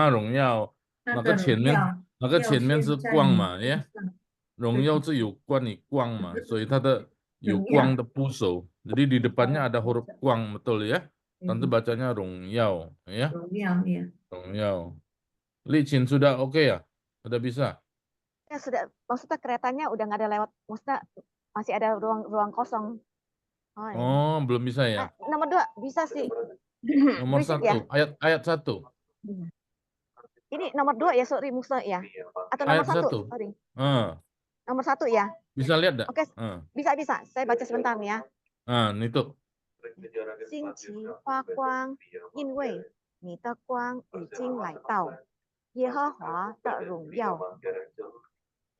荣耀，他的荣耀要前面是显在你光嘛，身呀，上，荣耀是有关于光嘛，所以它的有荣耀，光的部首, jadi di depannya ada huruf kuang, betul ya? Tante bacanya Rongyao, ya, 荣耀呀， Rongyao. Licin sudah oke ya? Sudah bisa? Ya sudah, maksudnya keretanya udah nggak ada lewat, maksudnya masih ada ruang kosong. Oh, iya. Oh, belum bisa ya? Nomor 2 bisa sih. Nomor Berisik ya. 1, ayat 1. Ini nomor 2 ya, sorry Musa ya. Atau nomor Ayat 1, 1. sorry. Ah, Nomor 1 ya. bisa lihat enggak? Oke, bisa. Saya baca sebentar nih ya. Itu. 星期发光，因为你的光已经来到，耶和华的荣耀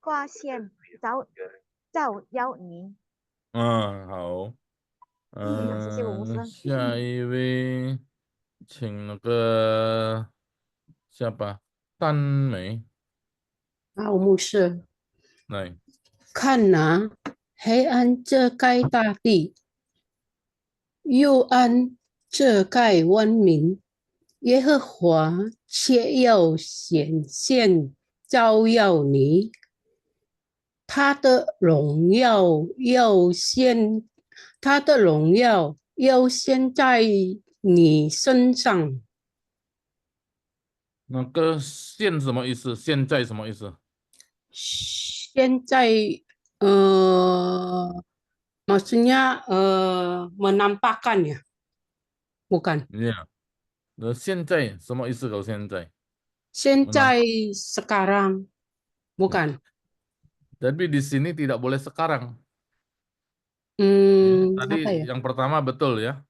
发现照耀你。好。谢谢我牧师。下一位，请那个siapa? 丹梅好，牧师，来。看哪，黑暗遮盖大地，幽暗遮盖万民，耶和华却要显现照耀你，他的荣耀要显在你身上。那个现什么意思？现在什么意思？现在maksudnya menampakkan ya? Bukan. Ya. Nah, 现在什么意思？kalau 现在？现在 sekarang. Bukan. Tapi di sini tidak boleh sekarang. Tadi Apa ya? yang pertama betul ya.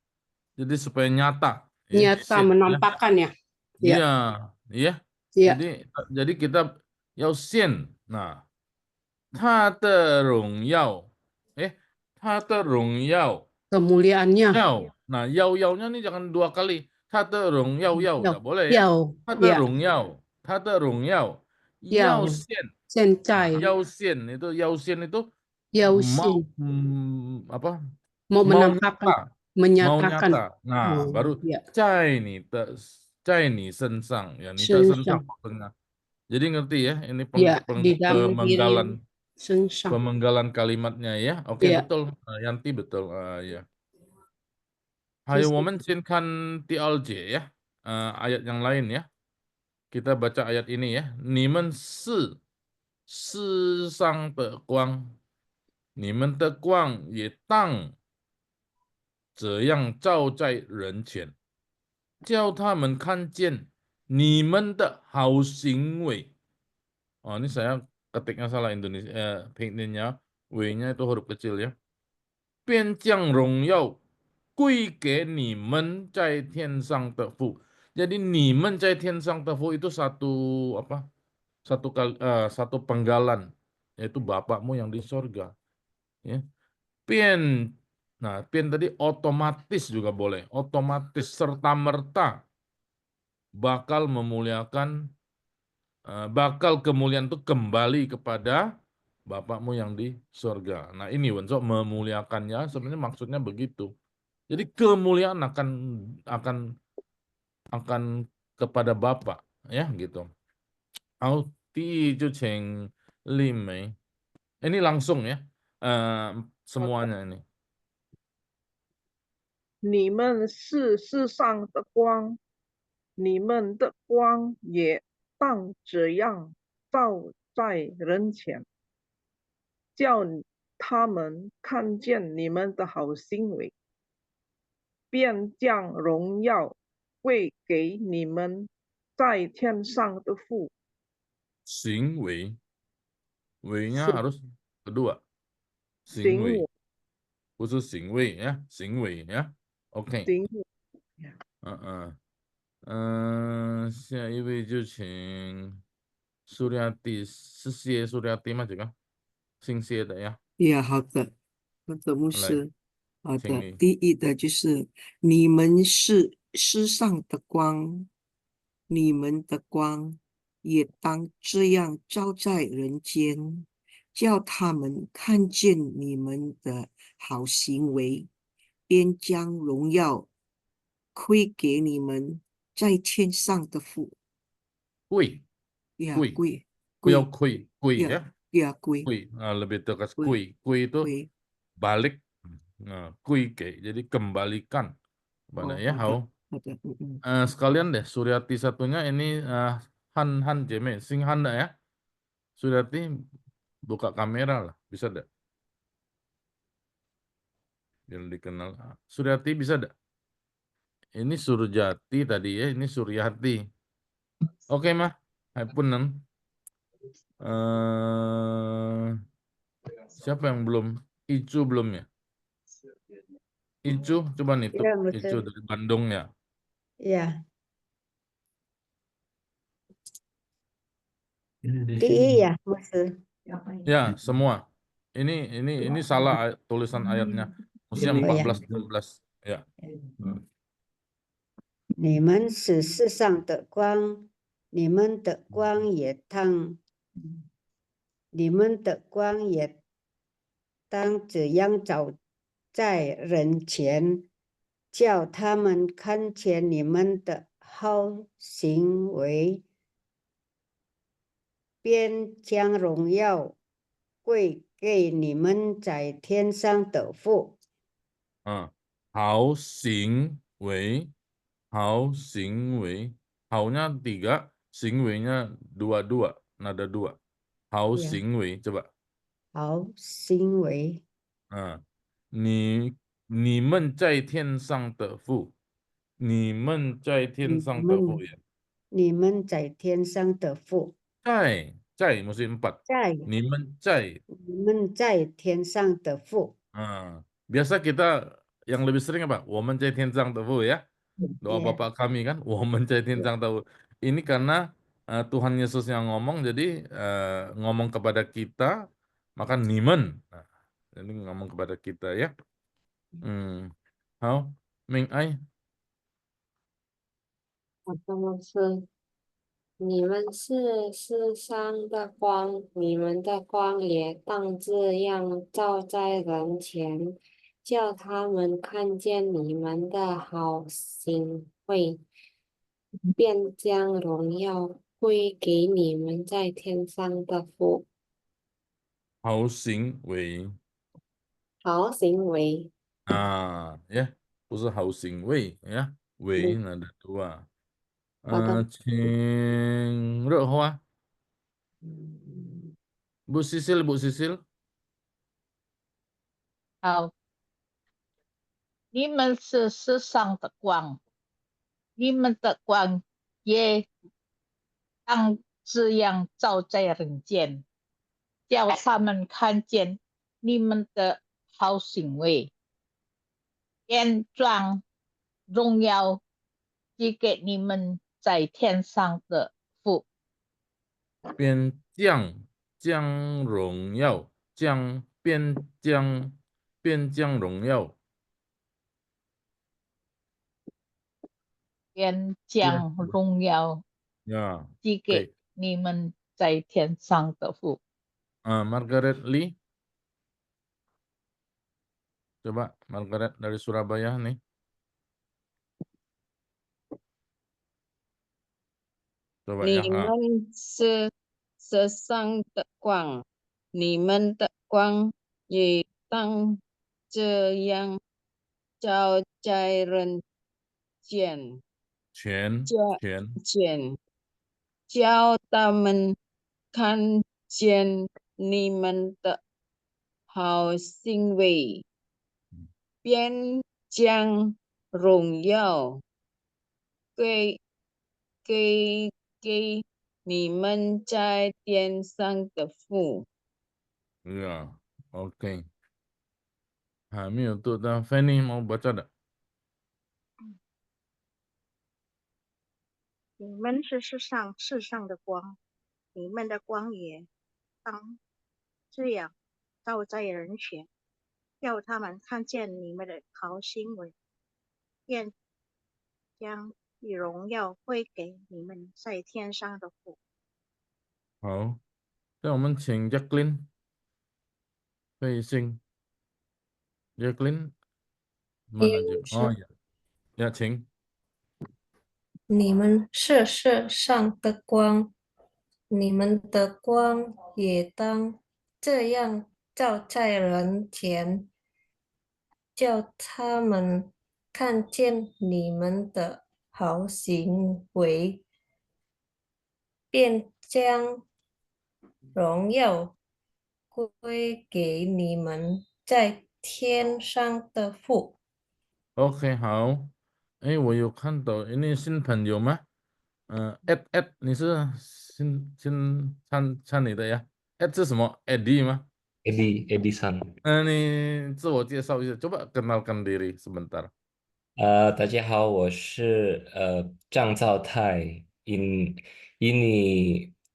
Jadi supaya nyata. Nyata menampakkan ya. Iya, iya. Ya. Jadi kita 要现. Nah, 他的荣耀. 他的荣耀. Kemuliaannya. Nah, yao-nya ini jangan 2 kali. 他的荣耀 tidak boleh ya. 他的荣耀. 他的荣耀. 要现. 现在. 要现 itu 要现 itu 要 mau 现. apa? Mau menampakkan. Menyatakan. Mau nyata. Nah, baru 在你身上ya, 你的身上 maksudnya. Jadi ngerti ya, ini pemenggalan kalimatnya ya. Oke, betul. Yanti betul. Ya. 还有我们先看第2节 ya. Ayat yang lain ya. Kita baca ayat ini ya. 你们是世上的光，你们的光也当这样照在人前，叫他们看见你们的好行为. Oh, ini saya ketiknya salah Indonesia, pinginnya W-nya itu huruf kecil ya. 便将荣耀归给你们在天上的父. Jadi 你们在天上的父 itu satu apa? Satu penggalan, yaitu Bapakmu yang di sorga. Ya. Nah, pian tadi otomatis juga boleh. Otomatis serta-merta bakal memuliakan, bakal kemuliaan itu kembali kepada Bapakmu yang di sorga. Nah, ini Wensok memuliakannya sebenarnya maksudnya begitu. Jadi kemuliaan akan kepada Bapa, ya gitu. Ini langsung ya, semuanya ini. 你们是世上的光，你们的光也当这样照在人前，叫他们看见你们的好行为，便将荣耀归给你们在天上的父。行为 W-nya harus kedua. 行为 khusus 行为 ya, 行为 ya. Oke. 下一位就请苏利亚蒂，是谢苏利亚蒂吗？这个姓谢的呀，呀，好的，牧来，师，好的。请你。第一的就是你们是世上的光，你们的光也当这样照在人间，叫他们看见你们的好行为，便将荣耀归给你们在天上的父。贵呀，贵，归不要归贵呀ya. 呀归Kui, lebih tegas归 kui itu 归 balik, kui ke, jadi kembalikan kepada 哦， ya. 好的 Hao. 好的，Sekalian deh Suryati satunya ini Han Jeme, sing Han dah ya. Suryati buka kamera lah, bisa dah. Biar dikenal. Suryati bisa dah. Ini Surjati tadi ya, ini Suryati. Oke mah, hai punan. Siapa yang belum? Icu belum ya? Icu, coba nih, Ya, Icu betul. dari Bandung ya. Ya, DI ya, betul. Ya, semua. Ini salah tulisan ayatnya. Mestinya 14 16. Ya. 你们是世上的光，你们的光也当，你们的光也当这样照在人前，叫他们看见你们的好行为，便将荣耀归给你们在天上的父。好行为, 好行为, haunya 3, 行为nya 2, nada 2. 好 Ya. 行为, coba. 好行为，你们在天上的父，你们在天上的父ya. 你们在天上的父，在mesti 4. 在你们在你们在天上的父。 biasa kita yang lebih sering apa? 我们在天上的父 ya. Doa Ya. Bapak kami kan, 我们在天上的父. Ini karena Tuhan Yesus yang ngomong, jadi ngomong kepada kita, maka nimen. Nah, jadi ngomong kepada kita ya. Hao, Ming Ai. 好的，牧师，你们是世上的光，你们的光也当这样照在人前，叫他们看见你们的好行为，便将荣耀归给你们在天上的父。好行为好行为， ya, 不是好行为 ya, 为 ada 2. 好的，请热花 Bu Sisil. 好，你们是世上的光，你们的光也当这样照在人间，叫他们看见你们的好行为，便将荣耀归给你们在天上的父。边将荣耀，边将荣耀，便将荣耀呀，归给你们在天上的父。Margaret Lee, coba Margaret dari Surabaya nih. Coba 你 ya. 们是世上的光，你们的光也当这样照在人间，全叫他们看见你们的好行为，便将荣耀归给你们在天上的父。 Ya, oke. Kami untuk Fanny mau baca tak? 你们是世上的光，你们的光也当这样照在人前，叫他们看见你们的好行为，便将荣耀归给你们在天上的父。好，那我们请 Jacqueline 飞行。Jacqueline mana je? Oh ya, ya,请。你们是世上的光，你们的光也当这样照在人前，叫他们看见你们的好行为，便将荣耀归给你们在天上的父。OK， 好。哎，我有看到ini 新朋友吗？Ed，你是新参你的呀？Ed 是什么？Eddie 吗？ Edison。你自我介绍一下，coba kenalkan diri sebentar。大家好，我是张兆泰，你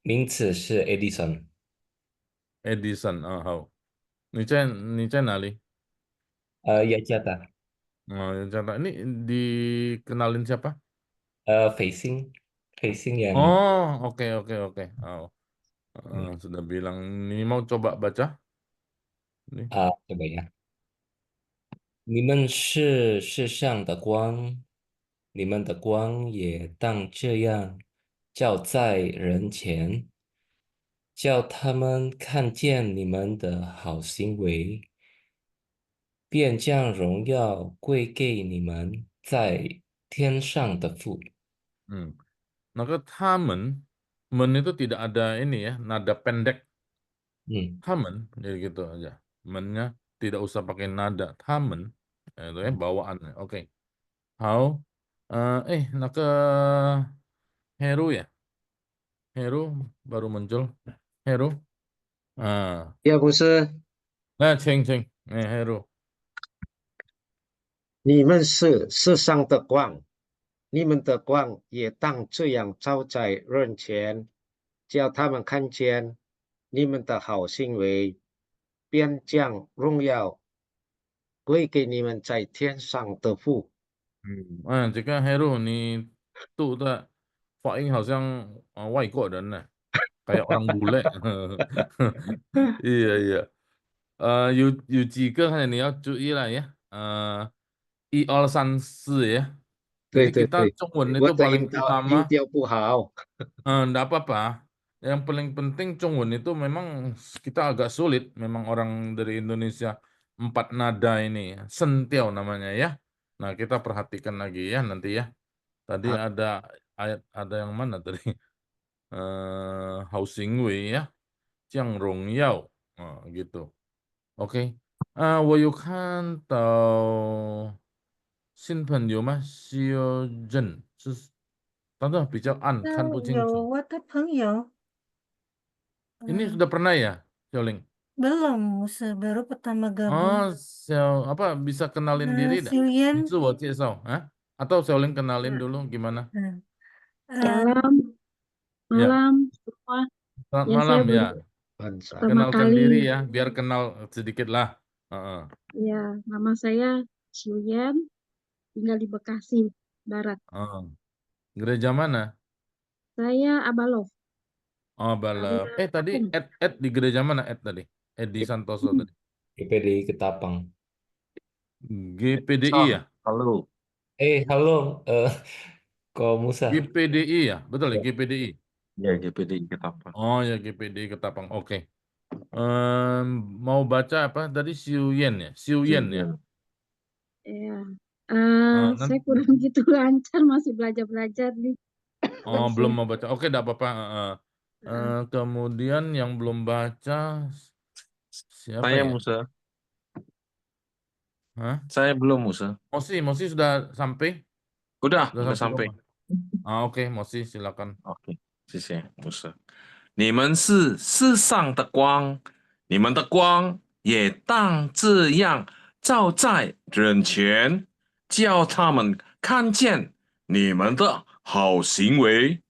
名字是 Edison。Edison 啊，好。你在哪里？雅加达。Jakarta. Ini dikenalin siapa? 斐星yang Oh, oke. Oh, sudah bilang. Ini mau coba baca? Ini. coba ya。你们是世上的光，你们的光也当这样照在人前，叫他们看见你们的好行为，便将荣耀归给你们在天上的父。Maka tamen, men itu tidak ada ini ya, nada pendek. Tamen, jadi gitu aja. Mennya tidak usah pakai nada. Tamen, itu ya bawaan. Oke. Hao, nak ke Heru ya? Heru baru muncul. Heru. Ya, Musa， Nah, Cheng. Heru. 你们是世上的光，你们的光也当这样照在人前，叫他们看见你们的好行为，便将荣耀归给你们在天上的父。这个 Heru 你读的发音好像外国人呢，kayak orang bule. Iya. 有几个你要注意了呀。1、2、3、4 ya. Jadi 对 kita 对， Zhongwen 我 itu 的 paling 音utama. 调不好。Enggak apa-apa. Yang paling penting Zhongwen itu memang kita agak sulit. Memang orang dari Indonesia 4 nada ini. Sentiau namanya ya. Nah, kita perhatikan lagi ya nanti ya. Tadi ada ayat, ada yang mana tadi? Housing Way ya. Jiang Rong Yao. Gitu. OK， 我有看到新朋友吗？修正是，但是比较暗，看不清有楚。我的朋友， Ini sudah pernah ya, Xiaoling? belum, baru pertama Oh, gabung. apa bisa kenalin diri enggak? Xiuyan, 自我介绍, Atau Xiaoling kenalin dulu gimana? Salam, Ya, malam semua. selamat Ya, saya malam ya. pertama Kenalkan diri kali. ya, biar kenal sedikit lah. Ya, nama saya Xiuyan, tinggal di Bekasi Barat. Gereja mana? Saya Abaloh. Oh, Balap. Tadi Ed di gereja mana Ed tadi? Ed di Santoso tadi. GPDI Ketapang. GPDI ya? Halo. Halo, Ko Musa. GPDI ya? Betul ya, GPDI? Ya, GPDI Ketapang. Oh ya, GPDI Ketapang. Oke. Mau baca apa? Tadi Xiuyan ya? Xiuyan ya? Ya, saya kurang gitu lancar, masih belajar-belajar nih. Oh, belum mau baca. Oke, enggak apa-apa. Kemudian yang belum baca siapa Saya ya? Musa. Hah? Saya belum Musa. Mosi sudah sampai? Udah sampai. Oke, Mosi silakan. OK， 谢谢Musa。你们是世上的光，你们的光也当这样照在人前，叫他们看见你们的好行为，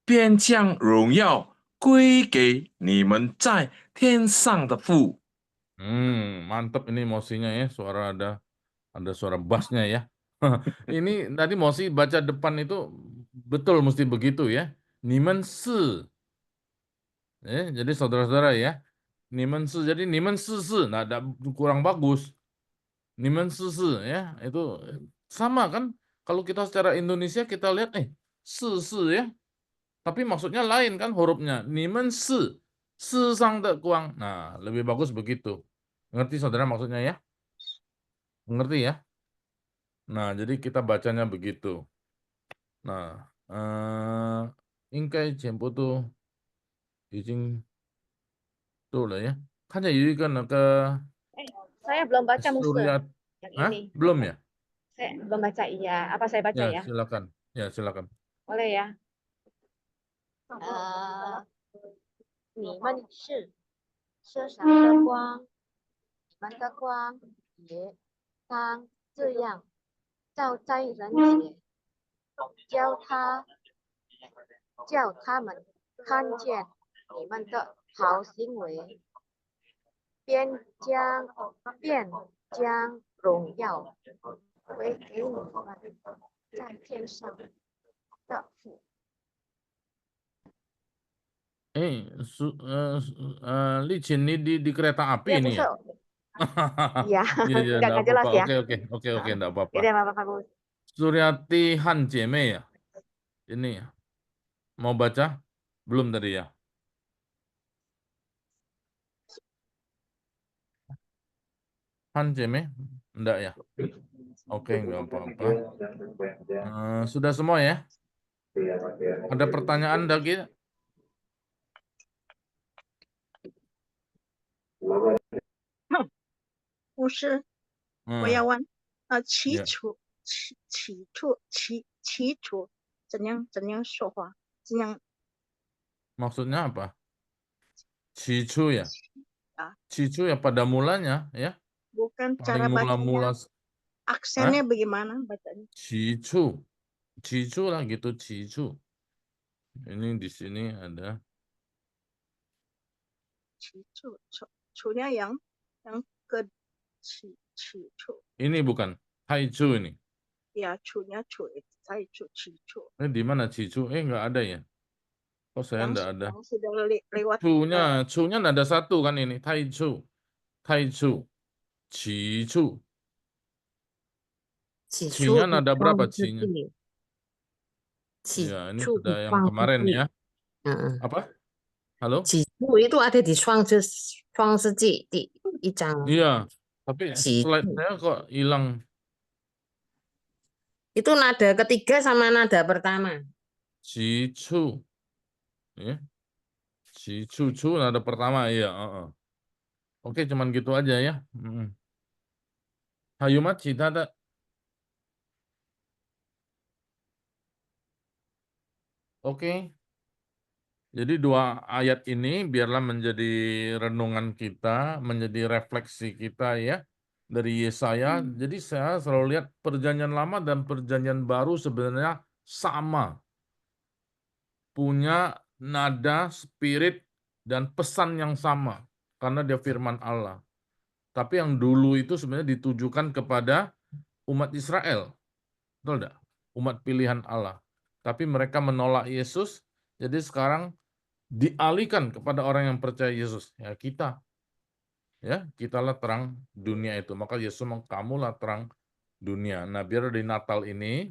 便将荣耀归给你们在天上的父。 Mantap ini Mosinya ya, suara ada suara bassnya ya. Ini tadi Mosi baca depan itu betul mesti begitu ya. Nimen si. Jadi saudara-saudara ya. Nimen si, jadi nimen si, nah, ada kurang bagus. Nimen si ya, itu sama kan? Kalau kita secara Indonesia kita lihat si ya. Tapi maksudnya lain kan hurufnya. Nimen si sang de kuang. Nah, lebih bagus begitu. Ngerti saudara maksudnya ya? Ngerti ya? Nah, jadi kita bacanya begitu. Nah, ingkai jempo tuh izin tuh lah ya. Kan ya jadi kan ke Saya belum baca Musa Suryat. yang Hah? ini. Belum ya? Saya belum baca, iya. Apa saya baca Ya, ya? silakan. Ya, silakan. Boleh ya? 你们是世上的光，你们的光也当这样照在人前，叫他们看见你们的好行为，便将荣耀归给你们在天上的父。 Li Chin ini di kereta api Ya, ini ya? Musa. Iya, Iya, iya, nggak enggak jelas apa-apa. ya. Oke, enggak apa-apa. Tidak apa-apa, Pak Gus. Suryati Han Jeme ya? Ini ya. Mau baca? Belum tadi ya? Han Jeme? Enggak ya? Oke, enggak apa-apa. Sudah semua ya? Ada pertanyaan lagi? 牧师，我要问，起 Ya. 初怎样说话？怎样 Maksudnya apa? Cicu ya? Ah. Cicu ya pada mulanya ya? bukan Paling cara mula-mula. bacanya, aksennya bagaimana bacanya? Cicu. Cicu lah gitu, cicu. Ini di sini ada Cunya yang ke ci. ini bukan haicu ini. Ya, cunya cicu. Ini di mana cicu? Enggak ada ya? Oh, saya enggak ada. Yang sudah lewat. Cunya ada satu kan ini, taicu. Cicu. Cinya ada berapa cinya? Ya, ini sudah yang kemarin ya. Apa? Halo? Cicu itu ada di 创世纪第1章。 Iya, tapi slide-nya kok hilang. Itu nada ketiga sama nada pertama. Cicu. Ya. Cicu nada pertama, iya. Oke, cuman gitu aja ya. Hayumat cita ada. Oke. Jadi dua ayat ini biarlah menjadi renungan kita, menjadi refleksi kita ya dari Yesaya. Jadi saya selalu lihat perjanjian lama dan perjanjian baru sebenarnya sama. Punya nada, spirit, dan pesan yang sama. Karena dia firman Allah. Tapi yang dulu itu sebenarnya ditujukan kepada umat Israel. Betul tidak? Umat pilihan Allah. Tapi mereka menolak Yesus, jadi sekarang dialihkan kepada orang yang percaya Yesus. Ya kita. Ya, kitalah terang dunia itu. Maka Yesus kamulah terang dunia. Nah, biar di Natal ini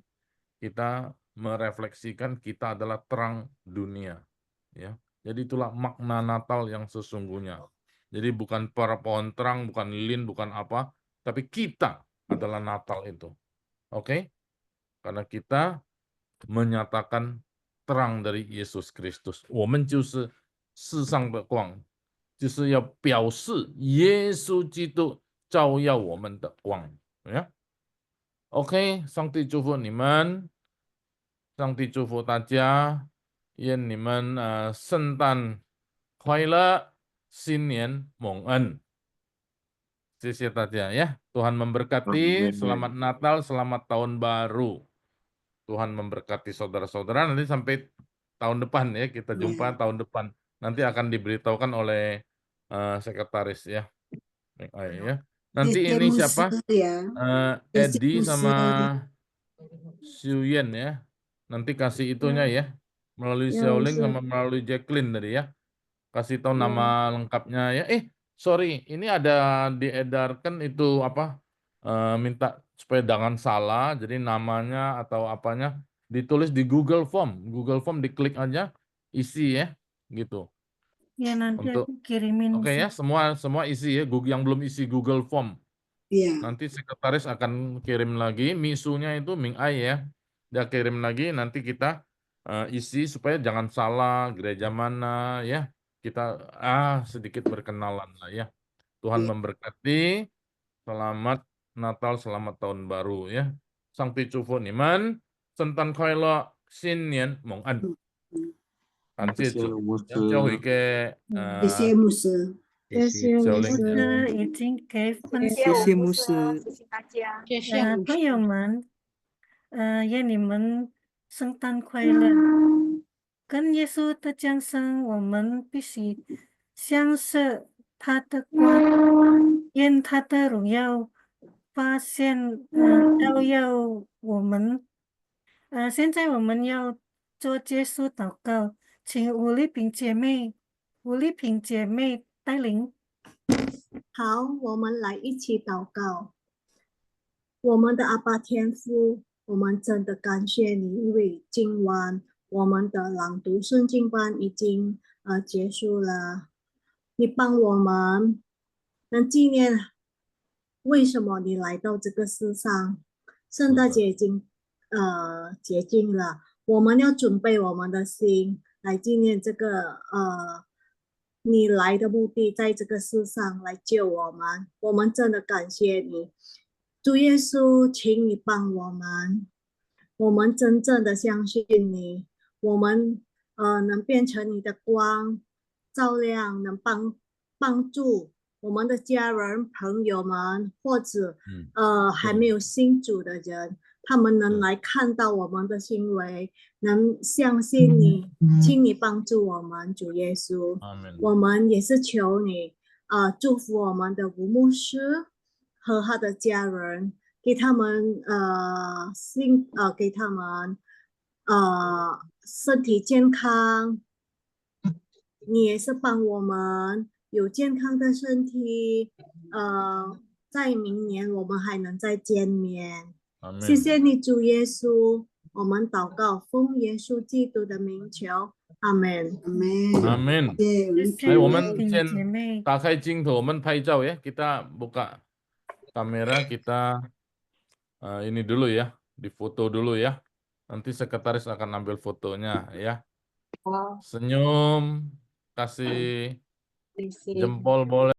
kita merefleksikan kita adalah terang dunia. Ya. Jadi itulah makna Natal yang sesungguhnya. Jadi bukan para pohon terang, bukan lilin, bukan apa, tapi kita adalah Natal itu. Oke? Karena kita menyatakan terang dari Yesus Kristus. 我们就是世上的光，就是要表示耶稣基督照耀我们的光。呀 OK， 上帝祝福你们，上帝祝福大家，愿你们圣诞快乐，新年蒙恩。谢谢大家ya. Tuhan memberkati. Selamat Natal, selamat tahun baru. Tuhan memberkati saudara-saudara. Nanti sampai tahun depan ya, kita jumpa tahun depan. Nanti akan diberitahukan oleh sekretaris ya. Ya. Nanti DC ini Muse siapa? ya. DC Edi Muse. sama Xuyen ya. Nanti kasih itunya ya. Melalui Ya, Xiaoling Ustaz. sama melalui Jacqueline tadi ya. Kasih tahu Ya. nama lengkapnya ya. Sorry, ini ada diedarkan itu apa? Minta supaya jangan salah. Jadi namanya atau apanya ditulis di Google Form. Google Form diklik aja, isi ya, gitu. Ya nanti Untuk aku kirimin. Oke ya, semua isi ya. Yang belum isi Google Form. Iya. Nanti sekretaris akan kirim lagi. Misunya itu Ming Ai ya. Dia kirim lagi. Nanti kita isi supaya jangan salah gereja mana ya. Kita sedikit berkenalan lah ya. Tuhan memberkati. Selamat Natal, selamat tahun baru ya. Sang Picu Fu Niman, Sentan Kai Lo Xin Nian Mong An. Kan Cie Yang交回给DC Muse。谢谢小林牧师，已经给分谢享。谢牧师，谢谢大家。谢谢朋友们，愿你们圣诞快乐！跟耶稣的降生，我们必须相信他的光，愿他的荣耀发现，照耀我们。现在我们要做结束祷告，请吴丽萍姐妹带领。好，我们来一起祷告。我们的阿爸天父，我们真的感谢你，因为今晚我们的朗读圣经班已经结束了。你帮我们能纪念为什么你来到这个世上。圣诞节已经接近了，我们要准备我们的心来纪念这个你来的目的，在这个世上来救我们。我们真的感谢你，主耶稣，请你帮我们。我们真正的相信你，我们能变成你的光，照亮，能帮助我们的家人、朋友们，或者还没有信主的人，他们能来看到我们的行为，能相信你，请你帮助我们，主耶稣。我们也是求你祝福我们的吴牧师和他的家人，给他们给他们身体健康。你也是帮我们有健康的身体，在明年我们还能再见面。谢谢你，主耶稣，我们祷告，奉耶稣基督的名求，阿门。阿门。我们先打开镜头，我们拍照ya. Kita buka kamera, kita ini dulu ya, difoto dulu ya. Nanti sekretaris akan ambil fotonya ya. Senyum, kasih jempol boleh.